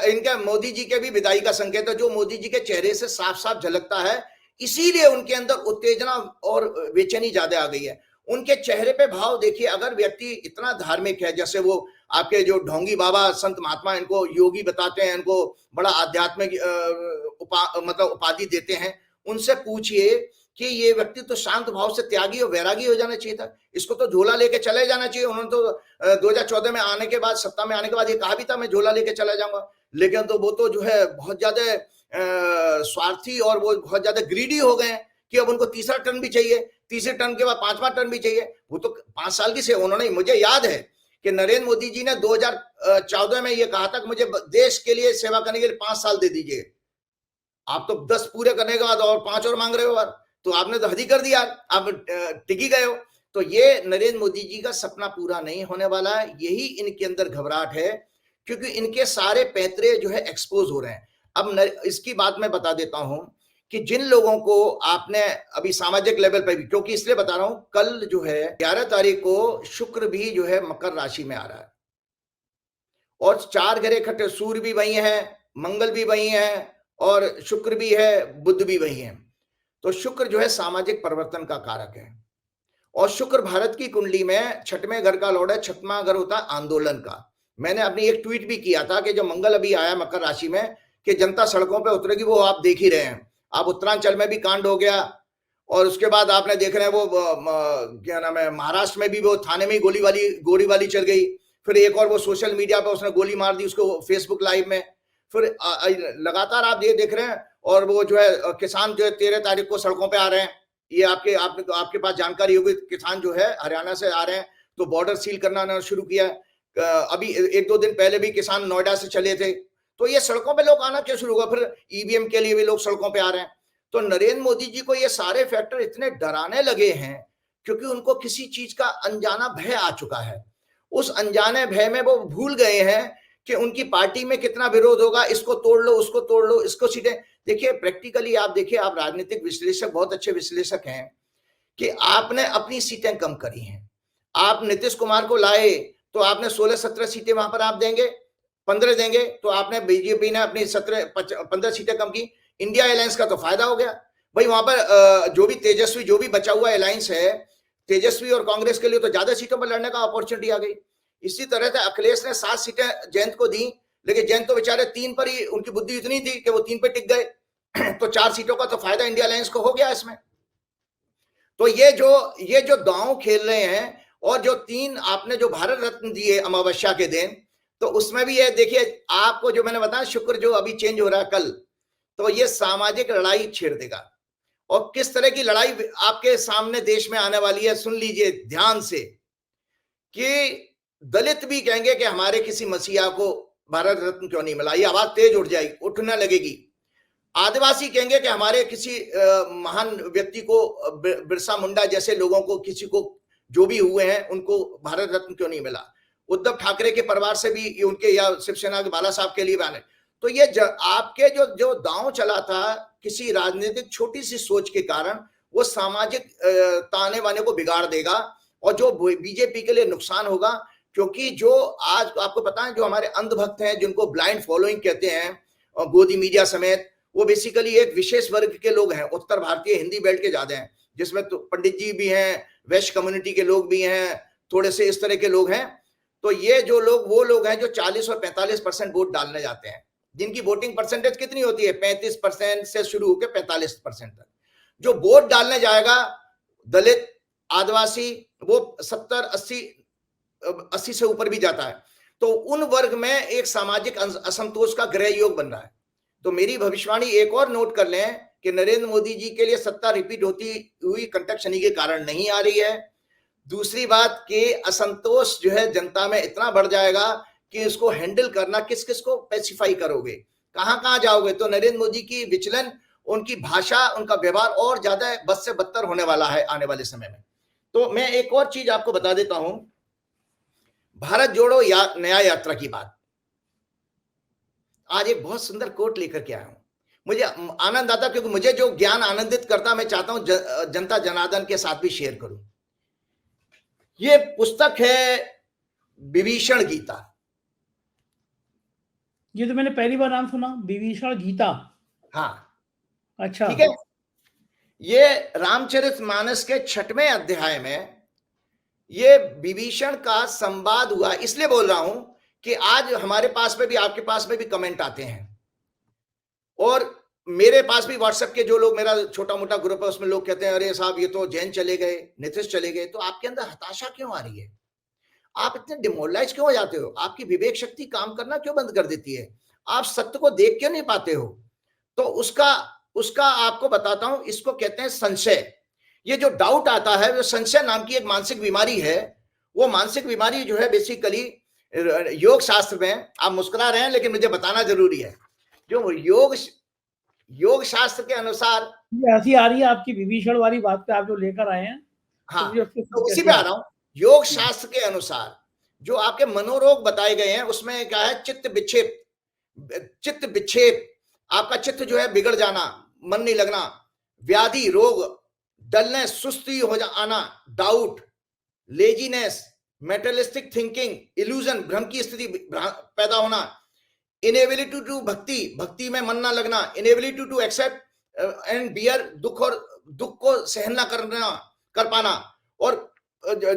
इनके मोदी जी के भी विदाई का संकेत है, जो मोदी जी के चेहरे से साफ साफ झलकता है। इसीलिए उनके अंदर उत्तेजना और बेचैनी ज्यादा आ गई है। उनके चेहरे पे भाव देखिए, अगर व्यक्ति इतना धार्मिक है, जैसे वो आपके जो ढोंगी बाबा संत महात्मा इनको योगी बताते हैं, इनको बड़ा आध्यात्मिक मतलब उपाधि देते हैं, उनसे पूछिए कि ये व्यक्ति तो शांत भाव से त्यागी और वैरागी हो जाना चाहिए था, इसको तो झोला लेके चले जाना चाहिए। उन्होंने तो 2014 में आने के बाद, सत्ता में आने के बाद ये कहा भी था मैं झोला लेके चला जाऊंगा, लेकिन तो वो तो जो है बहुत ज्यादा स्वार्थी और वो बहुत ज्यादा ग्रीडी हो गए हैं कि अब उनको तीसरा टर्न भी चाहिए, तीसरे टर्न के बाद 5वां टर्न भी चाहिए। वो तो 5 साल की से उन्होंने, मुझे याद है कि नरेंद्र मोदी जी ने 2014 में ये कहा था कि मुझे देश के लिए सेवा करने के लिए 5 साल दे दीजिए। आप तो 10 पूरे करने के बाद और 5 और मांग रहे हो, तो आपने तो हद ही कर दिया, आप टिकी गए हो। तो ये नरेंद्र मोदी जी का सपना पूरा नहीं होने वाला है, यही इनके अंदर घबराहट है, क्योंकि इनके सारे पैतरे जो है एक्सपोज हो रहे हैं। अब इसकी बात मैं बता देता हूं कि जिन लोगों को आपने अभी सामाजिक लेवल पर भी, क्योंकि इसलिए बता रहा हूं, कल जो है 11 तारीख को शुक्र भी जो है मकर राशि में आ रहा है, और 4 ग्रह इकट्ठे, सूर्य भी वही है, मंगल भी वही है, और शुक्र भी है, बुध भी वही है। तो शुक्र जो है सामाजिक परिवर्तन का कारक है, और शुक्र भारत की कुंडली में 6वें घर का लॉर्ड है। 6वां घर होता है आंदोलन का। मैंने अपनी एक ट्वीट भी किया था कि जो मंगल अभी आया मकर राशि में, कि जनता सड़कों पे उतरेगी, वो आप देख ही रहे हैं। आप उत्तरांचल में भी कांड हो गया, और उसके बाद आपने देख रहे हैं वो क्या नाम है, महाराष्ट्र में भी वो थाने में गोली वाली चल गई। फिर एक और वो सोशल मीडिया पे उसने गोली मार दी उसको फेसबुक लाइव में। फिर लगातार आप ये देख रहे हैं, और वो जो है किसान जो है 13 तारीख को सड़कों पे आ रहे हैं। ये आपके पास जानकारी होगी, किसान जो है हरियाणा से आ रहे हैं, तो बॉर्डर सील करना शुरू किया। अभी 1-2 दिन पहले भी किसान नोएडा से चले थे। तो ये सड़कों पे लोग आना क्यों शुरू हुआ? फिर ईवीएम के लिए भी लोग सड़कों पे आ रहे हैं। तो नरेंद्र मोदी जी को ये सारे फैक्टर इतने डराने लगे हैं, क्योंकि उनको किसी चीज का अनजाना भय आ चुका है। उस अनजाने भय में वो भूल गए हैं कि उनकी पार्टी में कितना विरोध होगा, इसको तोड़ लो, उसको तोड़ लो, इसको सीटें। देखिए प्रैक्टिकली आप देखिए, आप राजनीतिक विश्लेषक, बहुत अच्छे विश्लेषक हैं, कि आपने अपनी सीटें कम करी हैं। आप नीतीश कुमार को लाए तो आपने 16-17 सीटें वहां पर आप देंगे, 15 देंगे, तो आपने बीजेपी ने अपनी 15 सीटें कम की। इंडिया अलायंस का तो फायदा हो गया भाई, वहां पर जो भी तेजस्वी, जो भी बचा हुआ अलायंस है, तेजस्वी और कांग्रेस के लिए तो ज्यादा सीटों पर लड़ने का अपॉर्चुनिटी आ गई। इसी तरह से अखिलेश ने 7 सीटें जयंत को दी, लेकिन जयंत तो बेचारे 3 पर ही, उनकी बुद्धि इतनी थी कि वो 3 पे टिक गए। तो 4 सीटों का तो फायदा इंडिया अलायंस को हो गया इसमें। तो ये जो दांव खेल रहे हैं, और जो 3 आपने जो भारत रत्न दिए अमावस्या के दिन, तो उसमें भी ये देखिए, आपको जो मैंने बताया शुक्र जो अभी चेंज हो रहा है कल, तो ये सामाजिक लड़ाई छेड़ देगा। और किस तरह की लड़ाई आपके सामने देश में आने वाली है, सुन लीजिए ध्यान से, कि दलित भी कहेंगे कि हमारे किसी मसीहा को भारत रत्न क्यों नहीं मिला, ये आवाज तेज उठ जाएगी, उठने लगेगी। आदिवासी कहेंगे कि हमारे किसी महान व्यक्ति को, बिरसा मुंडा जैसे लोगों को, किसी को, जो भी हुए हैं, उनको भारत रत्न क्यों नहीं मिला। उद्धव ठाकरे के परिवार से भी उनके, या शिवसेना के बाला साहब के लिए बयान है। तो ये आपके जो दांव चला था किसी राजनीतिक छोटी सी सोच के कारण, वो सामाजिक ताने बाने को बिगाड़ देगा, और जो बीजेपी के लिए नुकसान होगा। क्योंकि जो आज आपको पता है, जो हमारे अंधभक्त हैं, जिनको ब्लाइंड फॉलोइंग कहते हैं, और गोदी मीडिया समेत, वो बेसिकली एक विशेष वर्ग के लोग हैं, उत्तर भारतीय हिंदी बेल्ट के ज्यादा हैं, जिसमें तो पंडित जी भी हैं, वैश्य कम्युनिटी के लोग भी हैं, थोड़े से इस तरह के लोग हैं। तो ये जो लोग, वो लोग हैं जो 40 और 45% वोट डालने जाते हैं, जिनकी वोटिंग परसेंटेज कितनी होती है, 35% से शुरू होकर 45% तक। जो वोट डालने जाएगा दलित, आदिवासी, वो 70-80 से ऊपर भी जाता है। तो उन वर्ग में एक सामाजिक असंतोष का ग्रह योग बन रहा है। तो मेरी भविष्यवाणी एक और नोट कर लें कि नरेंद्र मोदी जी के लिए सत्ता रिपीट होती हुई कंटक शनि के कारण नहीं आ रही है। दूसरी बात कि असंतोष जो है जनता में इतना बढ़ जाएगा कि इसको हैंडल करना, किस किस को पैसिफाई करोगे, कहां कहां जाओगे। तो नरेंद्र मोदी की विचलन, उनकी भाषा, उनका व्यवहार और ज्यादा बद से बदतर होने वाला है आने वाले समय में। तो मैं एक और चीज आपको बता देता हूं, भारत जोड़ो नया यात्रा की बात। आज एक बहुत सुंदर कोट लेकर के आया हूं, मुझे आनंद आता, क्योंकि मुझे जो ज्ञान आनंदित करता, मैं चाहता हूं जनता जनार्दन के साथ भी शेयर करूं। ये पुस्तक है विभीषण गीता। ये तो मैंने पहली बार नाम सुना, विभीषण गीता। हाँ, अच्छा, ठीक है। ये रामचरितमानस के 6वें अध्याय में ये विभीषण का संवाद हुआ। इसलिए बोल रहा हूं कि आज हमारे पास में भी, आपके पास में भी कमेंट आते हैं, और मेरे पास भी व्हाट्सएप के जो लोग, मेरा छोटा मोटा ग्रुप है, उसमें लोग कहते हैं अरे साहब ये तो जैन चले गए, नीतीश चले गए। तो आपके अंदर हताशा क्यों आ रही है? आप इतने डिमोरलाइज क्यों हो जाते हो? आपकी विवेक शक्ति काम करना क्यों बंद कर देती है? आप सत्य को देख क्यों नहीं पाते हो? तो उसका आपको बताता हूं, इसको कहते हैं संशय। ये जो डाउट आता है, वो संशय नाम की एक मानसिक बीमारी है। वो मानसिक बीमारी जो है बेसिकली योग शास्त्र में, आप मुस्कुरा रहे हैं लेकिन मुझे बताना जरूरी है, जो योग शास्त्र के अनुसार, ऐसी आ रही है आपकी विभीषण वाली बात पे, आप जो लेकर आए हैं। हाँ, तो उसी पे आ रहा हूं। योग शास्त्र के अनुसार जो आपके मनोरोग बताए गए हैं, उसमें क्या है, चित्त विक्षेप, आपका चित्त जो है बिगड़ जाना, मन नहीं लगना, व्याधि, रोग, डलनेस, सुस्ती हो जाना, डाउट, लेजीनेस, मेटलिस्टिक थिंकिंग, इल्यूजन, भ्रम की स्थिति पैदा होना, इनेबिलिटी टू भक्ति में मन ना लगना, inability to accept and bear, दुख को सहन ना कर पाना, और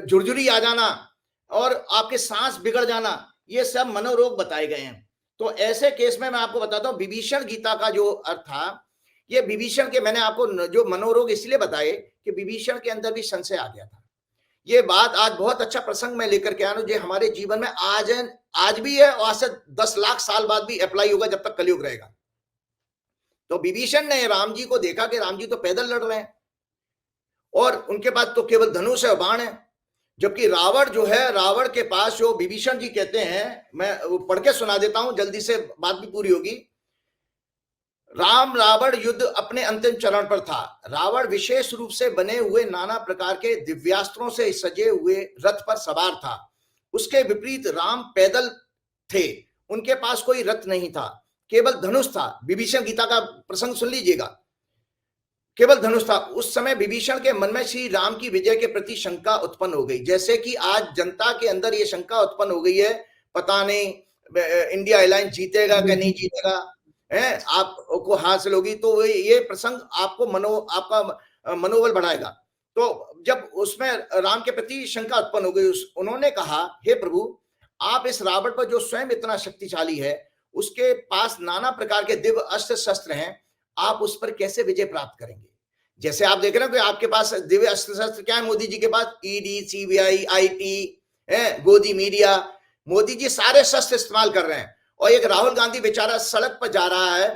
झुरझुरी आ जाना, और आपके सांस बिगड़ जाना, ये सब मनोरोग बताए गए हैं। तो ऐसे केस में मैं आपको बताता हूं, विभीषण गीता का जो अर्थ था, ये विभीषण के, मैंने आपको जो मनोरोग इसलिए बताए कि विभीषण के अंदर भी संशय आ गया था। ये बात आज बहुत अच्छा प्रसंग में लेकर के आया हूं, जो हमारे जीवन में आज भी है, और आज से 10 लाख साल बाद भी अप्लाई होगा, जब तक कलयुग रहेगा। तो विभीषण ने राम जी को देखा कि राम जी तो पैदल लड़ रहे हैं, और उनके पास तो केवल धनुष है, बाण है। जबकि रावण जो है, रावण के पास जो विभीषण जी कहते हैं, मैं वो पढ़ के सुना देता हूं, जल्दी से बात भी पूरी होगी। राम रावण युद्ध अपने अंतिम चरण पर था। रावण विशेष रूप से बने हुए नाना प्रकार के दिव्यास्त्रों से सजे हुए रथ पर सवार था। उसके विपरीत राम पैदल थे, उनके पास कोई रथ नहीं था, केवल धनुष था। विभीषण गीता का प्रसंग सुन लीजिएगा, केवल धनुष था। उस समय विभीषण के मन में श्री राम की विजय के प्रति शंका उत्पन्न हो गई, जैसे कि आज जनता के अंदर ये शंका उत्पन्न हो गई है, पता नहीं इंडिया अलायंस जीतेगा कि नहीं जीतेगा, है आपको हासिल होगी। तो ये प्रसंग आपको आपका मनोबल बढ़ाएगा। तो जब उसमें राम के प्रति शंका उत्पन्न हो गई, उन्होंने कहा, हे प्रभु, आप इस रावण पर जो स्वयं इतना शक्तिशाली है, उसके पास नाना प्रकार के दिव्य अस्त्र शस्त्र हैं, आप उस पर कैसे विजय प्राप्त करेंगे? जैसे आप देख रहे हो कि आपके पास दिव्य अस्त्र शस्त्र क्या है, मोदी जी के पास ईडी, सीबीआई, आईटी है, गोदी मीडिया, मोदी जी सारे शस्त्र इस्तेमाल कर रहे हैं। और एक राहुल गांधी बेचारा सड़क पर जा रहा है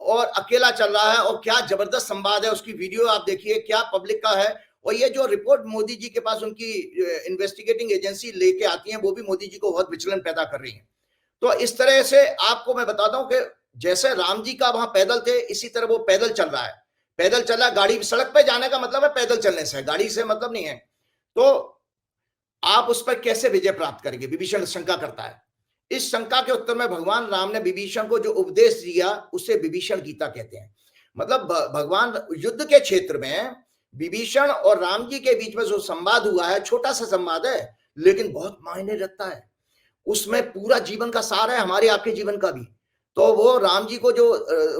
और अकेला चल रहा है, और क्या जबरदस्त संवाद है, उसकी वीडियो आप देखिए, क्या पब्लिक का है। और ये जो रिपोर्ट मोदी जी के पास उनकी इन्वेस्टिगेटिंग एजेंसी लेके आती है, वो भी मोदी जी को बहुत विचलन पैदा कर रही है। तो इस तरह से आपको मैं बताता हूं कि जैसे राम जी का वहां पैदल थे, इसी तरह वो पैदल चल रहा है, पैदल चल रहा है। गाड़ी सड़क पे जाने का मतलब है पैदल चलने से, गाड़ी से मतलब नहीं है। तो आप उस पर कैसे विजय प्राप्त करेंगे, विभीषण शंका करता है। इस शंका के उत्तर में भगवान राम ने विभीषण को जो उपदेश दिया, उसे विभीषण गीता कहते हैं। मतलब भगवान युद्ध के क्षेत्र में विभीषण और राम जी के बीच में जो संवाद हुआ है, छोटा सा संवाद है, लेकिन बहुत मायने रखता है। उसमें पूरा जीवन का सार है, हमारे आपके जीवन का भी। तो वो राम जी को जो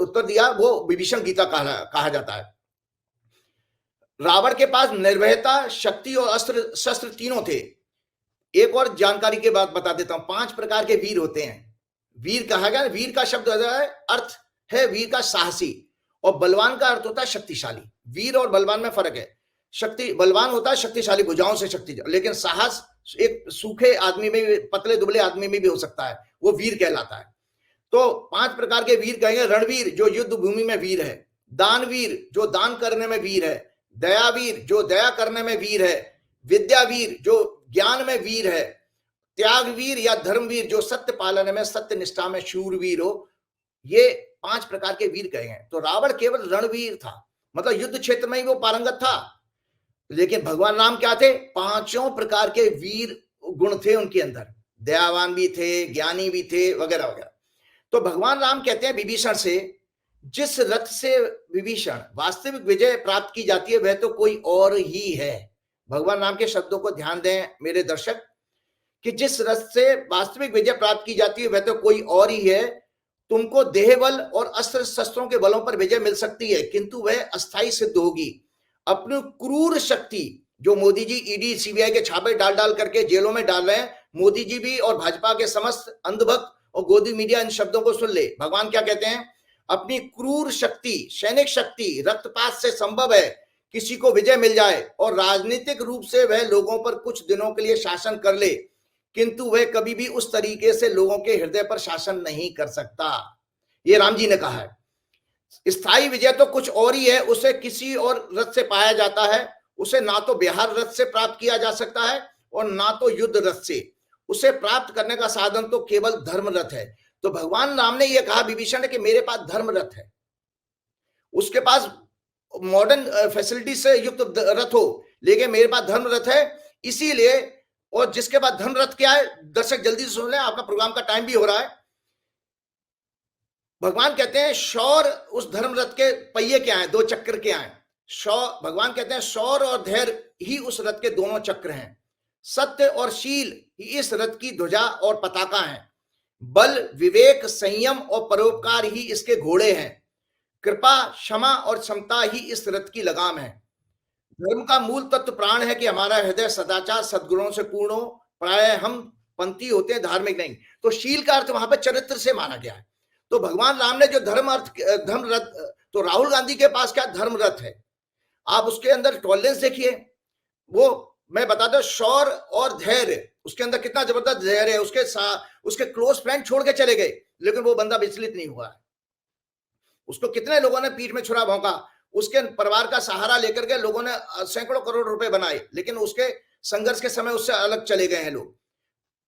उत्तर दिया, वो विभीषण गीता कहा जाता है। रावण के पास निर्भयता, शक्ति और अस्त्र शस्त्र तीनों थे। एक और जानकारी के बाद बता देता हूं, 5 प्रकार के वीर होते हैं। वीर कहा गया, वीर का शब्द है, अर्थ है वीर का साहसी, और बलवान का अर्थ होता है शक्तिशाली। वीर और बलवान में फर्क है। शक्ति बलवान होता है शक्तिशाली, भुजाओं से शक्ति, लेकिन साहस एक सूखे आदमी में, पतले दुबले आदमी में भी हो सकता है, वो वीर कहलाता है। तो 5 प्रकार के वीर कहेंगे। रणवीर, जो युद्ध भूमि में वीर है। दानवीर, जो दान करने में वीर है। दयावीर, जो दया करने में वीर है। विद्यावीर, जो ज्ञान में वीर है। त्यागवीर या धर्मवीर, जो सत्य पालन में, सत्य निष्ठा में शूरवीर हो। ये 5 प्रकार के वीर कहे हैं। तो रावण केवल रणवीर था, मतलब युद्ध क्षेत्र में ही वो पारंगत था, लेकिन भगवान राम क्या थे, 5 प्रकार के वीर गुण थे उनके अंदर। दयावान भी थे, ज्ञानी भी थे, वगैरह वगैरह। तो भगवान राम कहते हैं विभीषण से, जिस रथ से विभीषण वास्तविक विजय प्राप्त की जाती है, वह तो कोई और ही है। भगवान राम के शब्दों को ध्यान दें मेरे दर्शक, कि जिस रथ से वास्तविक विजय प्राप्त की जाती है, वह तो कोई और ही है। तुमको देह बल और अस्त्र शस्त्रों के बलों पर विजय मिल सकती है, किंतु वह अस्थायी सिद्ध होगी। अपनी क्रूर शक्ति, जो मोदी जी ईडी सीबीआई के छापे डाल डाल करके जेलों में डाल रहे हैं, मोदी जी भी और भाजपा के समस्त अंधभक्त और गोदी मीडिया इन शब्दों को सुन ले। भगवान क्या कहते हैं, अपनी क्रूर शक्ति, सैनिक शक्ति, रक्तपात से संभव है किसी को विजय मिल जाए, और राजनीतिक रूप से वह लोगों पर कुछ दिनों के लिए शासन कर ले, किंतु वह कभी भी उस तरीके से लोगों के हृदय पर शासन नहीं कर सकता। ये राम जी ने कहा है। स्थायी विजय तो कुछ और ही है, उसे किसी और रथ से पाया जाता है। उसे ना तो बिहार रथ से प्राप्त किया जा सकता है और ना तो युद्ध रथ से। उसे प्राप्त करने का साधन तो केवल धर्म रथ है। तो भगवान राम ने यह कहा विभीषण ने कि मेरे पास धर्म रथ है, उसके पास मॉडर्न फैसिलिटी से युक्त रथ हो, लेकिन मेरे पास धर्म रथ है। इसीलिए, और जिसके पास धर्म रथ क्या है, दर्शक जल्दी से सुन लें, आपका प्रोग्राम का टाइम भी हो रहा है। भगवान कहते हैं शौर, उस धर्म रथ के पहिए क्या है, 2 चक्र क्या है। भगवान कहते हैं शौर और धैर्य ही उस रथ के दोनों चक्र हैं। सत्य और शील ही इस रथ की ध्वजा और पताका है। बल, विवेक, संयम और परोपकार ही इसके घोड़े हैं। कृपा, क्षमा और क्षमता ही इस रथ की लगाम है। धर्म का मूल तत्व प्राण है कि हमारा हृदय सदाचार सद्गुणों से पूर्ण हो। प्राय हम पंथी होते हैं, धार्मिक नहीं। तो शील का अर्थ वहां पर चरित्र से माना गया है। तो भगवान राम ने जो धर्म रथ, तो राहुल गांधी के पास क्या धर्म रथ है, आप उसके अंदर टॉलरेंस देखिए। वो मैं बताता हूं, शौर और धैर्य, उसके अंदर कितना जबरदस्त धैर्य है। उसके क्लोज फ्रेंड छोड़ के चले गए, लेकिन वो बंदा विचलित नहीं हुआ है। उसको कितने लोगों ने पीठ में छुरा भौंका, उसके परिवार का सहारा लेकर के लोगों ने सैकड़ों करोड़ रुपए बनाए, लेकिन उसके संघर्ष के समय उससे अलग चले गए हैं लोग।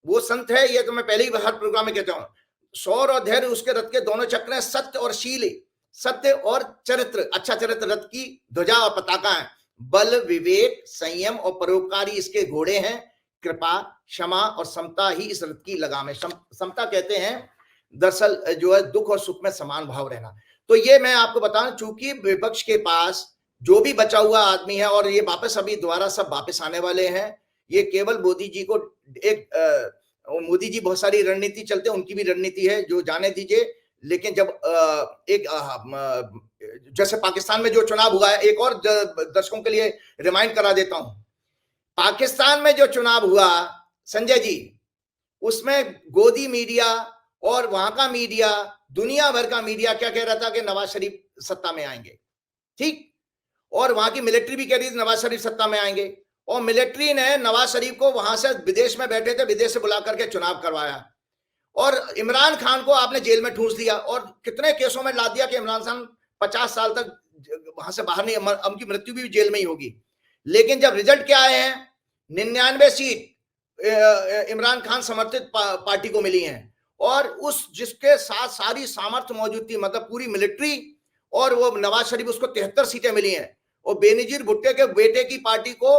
वो संत है, ये तो मैं पहले ही हर प्रोग्राम में कहता हूं। शौर और धैर्य उसके रथ के दोनों चक्र हैं। सत्य और शील, सत्य और चरित्र, अच्छा चरित्र रथ की ध्वजा और पताका है। बल, विवेक, संयम और परोपकारी इसके घोड़े हैं। कृपा, क्षमा और समता ही इस रथ की लगाम है। समता कहते हैं दरअसल जो है दुख और सुख में समान भाव रहना। तो ये मैं आपको बताऊं, चूंकि विपक्ष के पास जो भी बचा हुआ आदमी है, और ये वापस अभी दोबारा सब वापस आने वाले हैं, ये केवल मोदी जी को एक मोदी जी बहुत सारी रणनीति चलते हैं, उनकी भी रणनीति है जो जाने दीजिए। लेकिन जब जैसे पाकिस्तान में जो चुनाव हुआ है, एक और दर्शकों के लिए रिमाइंड करा देता हूं, पाकिस्तान में जो चुनाव हुआ संजय जी, उसमें गोदी मीडिया और वहां का मीडिया, दुनिया भर का मीडिया क्या कह रहा था कि नवाज शरीफ सत्ता में आएंगे, ठीक, और वहां की मिलिट्री भी कह रही थी नवाज शरीफ सत्ता में आएंगे, और मिलिट्री ने नवाज शरीफ को वहां से, विदेश में बैठे थे, विदेश से बुला करके चुनाव करवाया, और इमरान खान को आपने जेल में ठूंस दिया, और कितने केसों में ला दिया कि इमरान खान 50 साल तक वहां से बाहर नहीं, उनकी मृत्यु भी जेल में ही होगी। लेकिन जब रिजल्ट क्या आए हैं, 99 सीट इमरान खान समर्थित पार्टी को मिली हैं, और उस जिसके साथ सारी सामर्थ्य मौजूद थी, मतलब पूरी मिलिट्री, और वो नवाज शरीफ, उसको 73 सीटें मिली हैं, और बेनजीर भुट्टो के बेटे की पार्टी को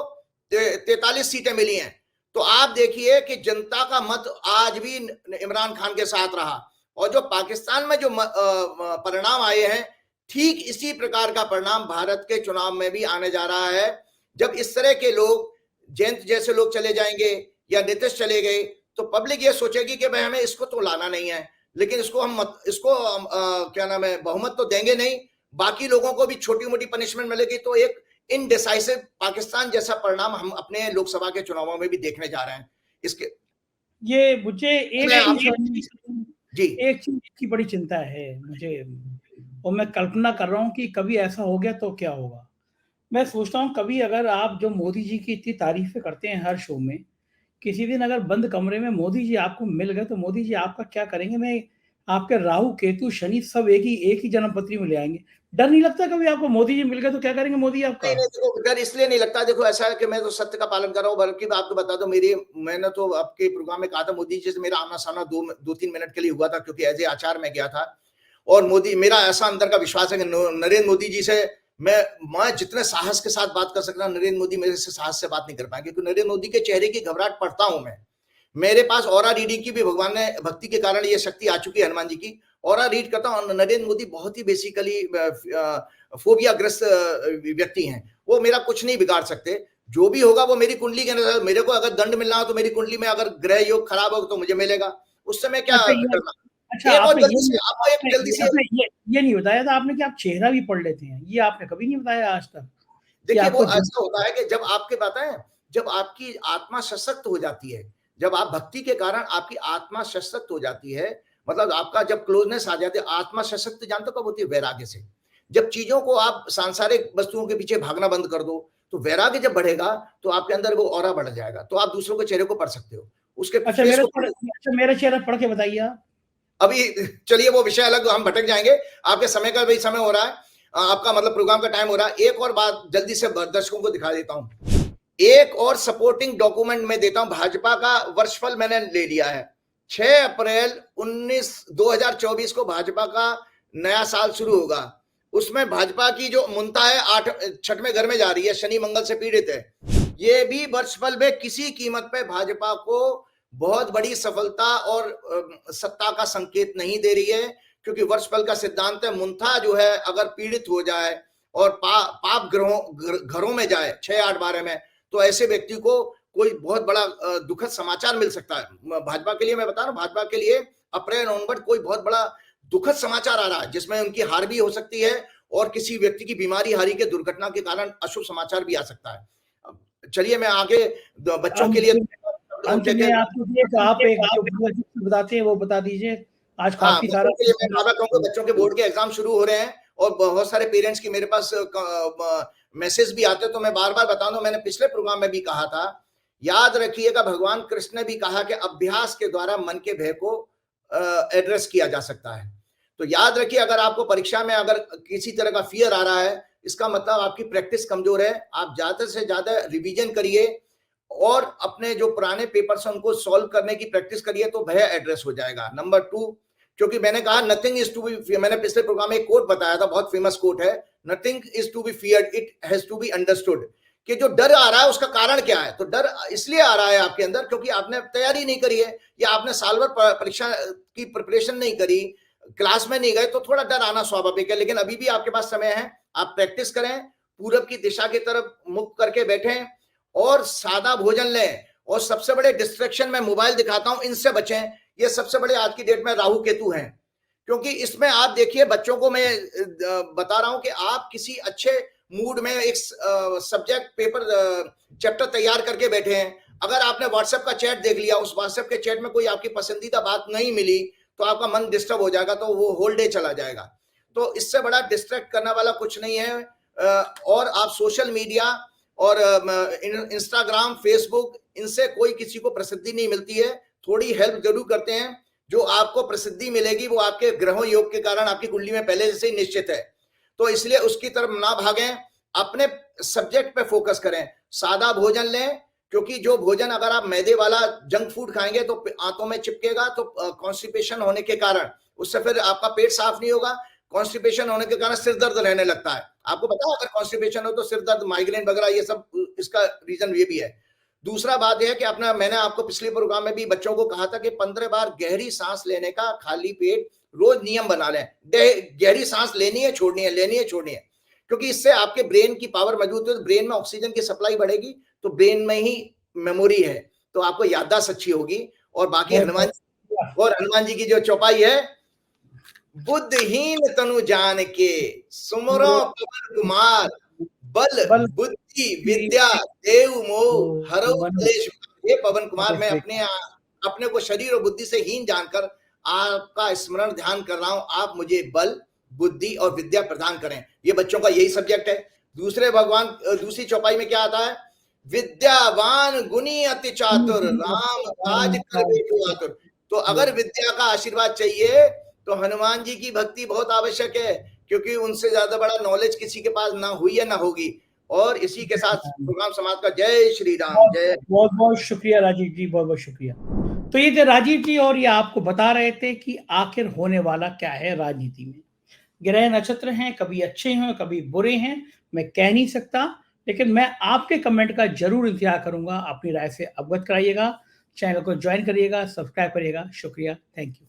43 सीटें मिली हैं। तो आप देखिए कि जनता का मत आज भी इमरान खान के साथ रहा, और जो पाकिस्तान में जो परिणाम आए हैं, ठीक इसी प्रकार का परिणाम भारत के चुनाव में भी आने जा रहा है। जब इस तरह के लोग, जयंत जैसे लोग चले जाएंगे या नीतीश चले गए, तो पब्लिक ये सोचेगी कि भाई हमें इसको तो लाना नहीं है, लेकिन इसको क्या नाम है, बहुमत तो देंगे नहीं, बाकी लोगों को भी छोटी मोटी पनिशमेंट मिलेगी, तो एक इनडिसाइसिव पाकिस्तान जैसा परिणाम हम अपने लोकसभा के चुनावों में भी देखने जा रहे हैं। इसके ये मुझे जी एक चीज की बड़ी चिंता है मुझे, और मैं कल्पना कर रहा हूँ कि कभी ऐसा हो गया तो क्या होगा। मैं सोचता हूँ कभी अगर आप जो मोदी जी की इतनी तारीफें करते हैं हर शो में, किसी दिन अगर बंद कमरे में मोदी जी आपको मिल गए तो मोदी जी आपका क्या करेंगे? मैं आपके राहु, केतु, शनि सब एक ही जन्म पत्री में ले आएंगे। डर नहीं लगता कभी आपको मोदी जी मिल गए तो क्या करेंगे मोदी आपका? नहीं, देखो डर इसलिए नहीं लगता, देखो ऐसा है कि मैं तो सत्य का पालन कर रहा हूँ, बल्कि आपको बता दो, मैंने तो आपके प्रोग्राम में कहा था, मोदी जी से मेरा आमना सामना 2-3 मिनट के लिए हुआ था, क्योंकि एज ए आचार में गया था, और मोदी, मेरा ऐसा अंदर का विश्वास है कि नरेंद्र मोदी जी से मैं जितने साहस के साथ बात कर सकता हूँ, नरेंद्र मोदी मेरे से साहस से बात नहीं कर पाएंगे, क्योंकि नरेंद्र मोदी के चेहरे की घबराहट पढ़ता हूं मैं। मेरे पास ऑरा रीडिंग की भी भगवान ने भक्ति के कारण ये शक्ति आ चुकी है, हनुमान जी की ऑरा रीड करता हूँ। नरेंद्र मोदी बहुत ही बेसिकली फोबियाग्रस्त व्यक्ति हैं, वो मेरा कुछ नहीं बिगाड़ सकते, जो भी होगा वो मेरी कुंडली के अनुसार। मेरे को अगर दंड मिलना हो तो मेरी कुंडली में अगर ग्रह योग खराब हो तो मुझे मिलेगा, उस समय क्या करना। अच्छा, आपको ये नहीं बताया था आपने कि आप चेहरा भी पढ़ लेते हैं, ये आपने कभी नहीं बताया आज तक। देखिए वो ऐसा होता है कि जब आपके बताएं, जब आपकी आत्मा सशक्त हो जाती है, जब आप भक्ति के कारण आपकी आत्मा सशक्त हो जाती है, मतलब आपका जब क्लोजनेस आ जाती है, आत्मा सशक्त जानते कब होती है? वैराग्य से। जब चीजों को आप सांसारिक वस्तुओं के पीछे भागना बंद कर दो, तो वैराग्य जब बढ़ेगा तो आपके अंदर वो ऑरा बढ़ जाएगा, तो आप दूसरों के चेहरे को पढ़ सकते हो, उसके अच्छा मेरा चेहरा पढ़ के बताइए आप। अभी चलिए वो विषय अलग, हम भटक जाएंगे, आपके समय का भी समय हो रहा है, आपका मतलब प्रोग्राम का टाइम हो रहा है। एक और बात जल्दी से दर्शकों को दिखा देता हूं, एक और सपोर्टिंग डॉक्यूमेंट में देता हूं। भाजपा का वर्षफल मैंने ले लिया है, 6 अप्रैल 2024 को भाजपा का नया साल शुरू होगा। उसमें भाजपा की जो मुंता है 6वें घर में जा रही है, शनि मंगल से पीड़ित है। ये भी वर्षफल में किसी कीमत पे भाजपा को बहुत बड़ी सफलता और सत्ता का संकेत नहीं दे रही है, क्योंकि वर्षफल का सिद्धांत है, मुंथा जो है अगर पीड़ित हो जाए और पाप घरों में जाए 6-8-12 में, तो ऐसे व्यक्ति को कोई बहुत बड़ा दुखद समाचार मिल सकता है। भाजपा के लिए मैं बता रहा हूं, भाजपा के लिए अप्रैल ऑनवर्ड कोई बहुत बड़ा दुखद समाचार आ रहा है, जिसमें उनकी हार भी हो सकती है, और किसी व्यक्ति की बीमारी हारी के दुर्घटना के कारण अशुभ समाचार भी आ सकता है। चलिए मैं आगे बच्चों के लिए अंत में आप एक बताते हैं वो बता दीजिए। आज काफी सारा बच्चों के बोर्ड के एग्जाम शुरू हो रहे हैं, और बहुत सारे पेरेंट्स की मेरे पास मैसेज भी आते, तो मैं बार बार बता दूं, मैंने पिछले प्रोग्राम में भी कहा था, याद रखिएगा भगवान कृष्ण ने भी कहा कि अभ्यास के द्वारा मन के भय को एड्रेस किया जा सकता है। तो याद रखिए, अगर आपको परीक्षा में अगर किसी तरह का फियर आ रहा है, इसका मतलब आपकी प्रैक्टिस कमजोर है। आप ज्यादा से ज्यादा रिवीजन करिए और अपने जो पुराने पेपर्स हैं उनको सॉल्व करने की प्रैक्टिस करिए, तो भय एड्रेस हो जाएगा। नंबर 2, क्योंकि मैंने कहा नथिंग इज टू बी, मैंने पिछले प्रोग्राम में एक कोट बताया था, बहुत फेमस कोट है, nothing is to be feared, it has to be understood. कि जो डर आ रहा है उसका कारण क्या है। तो डर इसलिए आ रहा है आपके अंदर क्योंकि आपने तैयारी नहीं करी है, या आपने साल भर परीक्षा की प्रिपरेशन नहीं करी, क्लास में नहीं गए, तो थोड़ा डर आना स्वाभाविक है। लेकिन अभी भी आपके पास समय है, आप प्रैक्टिस करें, पूरब की दिशा की तरफ मुख करके बैठें और सादा भोजन लें। और सबसे बड़े डिस्ट्रैक्शन में मोबाइल दिखाता हूं, इनसे बचें। ये सबसे बड़े आज की डेट में राहु केतु हैं, क्योंकि इसमें आप देखिए, बच्चों को मैं बता रहा हूं कि आप किसी अच्छे मूड में एक सब्जेक्ट पेपर चैप्टर तैयार करके बैठे हैं, अगर आपने व्हाट्सएप का चैट देख लिया, उस व्हाट्सएप के चैट में कोई आपकी पसंदीदा बात नहीं मिली, तो आपका मन डिस्टर्ब हो जाएगा, तो वो होल डे चला जाएगा। तो इससे बड़ा डिस्ट्रैक्ट करने वाला कुछ नहीं है। और आप सोशल मीडिया और इंस्टाग्राम, फेसबुक, इनसे कोई किसी को प्रसिद्धि नहीं मिलती है, थोड़ी हेल्प जरूर करते हैं। जो आपको प्रसिद्धि मिलेगी वो आपके ग्रहों योग के कारण आपकी कुंडली में पहले से ही निश्चित है, तो इसलिए उसकी तरफ ना भागें, अपने सब्जेक्ट पे फोकस करें, सादा भोजन लें। क्योंकि जो भोजन अगर आप मैदे वाला जंक फूड खाएंगे तो आंतों में चिपकेगा, तो कॉन्स्टिपेशन होने के कारण उससे फिर आपका पेट साफ नहीं होगा। कॉन्स्टिपेशन होने के कारण सिर दर्द रहने लगता है। आपको पता है, अगर कॉन्स्टिपेशन हो तो सिर दर्द, माइग्रेन वगैरह, ये सब इसका रीजन ये भी है। दूसरा बात यह है कि मैंने आपको पिछले प्रोग्राम में भी बच्चों को कहा था कि 15 बार गहरी सांस लेने का खाली पेट रोज नियम बना लें। गहरी सांस लेनी है, छोड़नी है, लेनी है, छोड़नी है, क्योंकि इससे आपके ब्रेन की पावर मजबूत है, ब्रेन में ऑक्सीजन की सप्लाई बढ़ेगी, तो ब्रेन में ही मेमोरी है, तो आपको याददाश्त अच्छी होगी। और बाकी हनुमान जी की जो चौपाई है, बुद्धहीन तनु जान के सुमरो पवन कुमार, बल बुद्धि विद्या देव मोह हरौ क्लेश। ये पवन कुमार, मैं अपने को शरीर और बुद्धि से हीन जानकर आपका स्मरण ध्यान कर रहा हूं, आप मुझे बल, बुद्धि और विद्या प्रदान करें। ये बच्चों का यही सब्जेक्ट है। दूसरी चौपाई में क्या आता है, विद्यावान गुणी अति चातुर, राम काज करे जो आतुर। तो अगर विद्या का आशीर्वाद चाहिए तो हनुमान जी की भक्ति बहुत आवश्यक है, क्योंकि उनसे ज्यादा बड़ा नॉलेज किसी के पास ना हुई है ना होगी। और इसी के साथ प्रोग्राम समाज का जय श्री राम। जय। बहुत बहुत शुक्रिया राजीव जी, बहुत बहुत शुक्रिया। तो ये थे राजीव जी, और ये आपको बता रहे थे कि आखिर होने वाला क्या है राजनीति में। ग्रह नक्षत्र हैं, कभी अच्छे हैं कभी बुरे हैं, मैं कह नहीं सकता, लेकिन मैं आपके कमेंट का जरूर इंतजार करूंगा। अपनी राय से अवगत कराइएगा, चैनल को ज्वाइन करिएगा, सब्सक्राइब करिएगा। शुक्रिया, थैंक यू।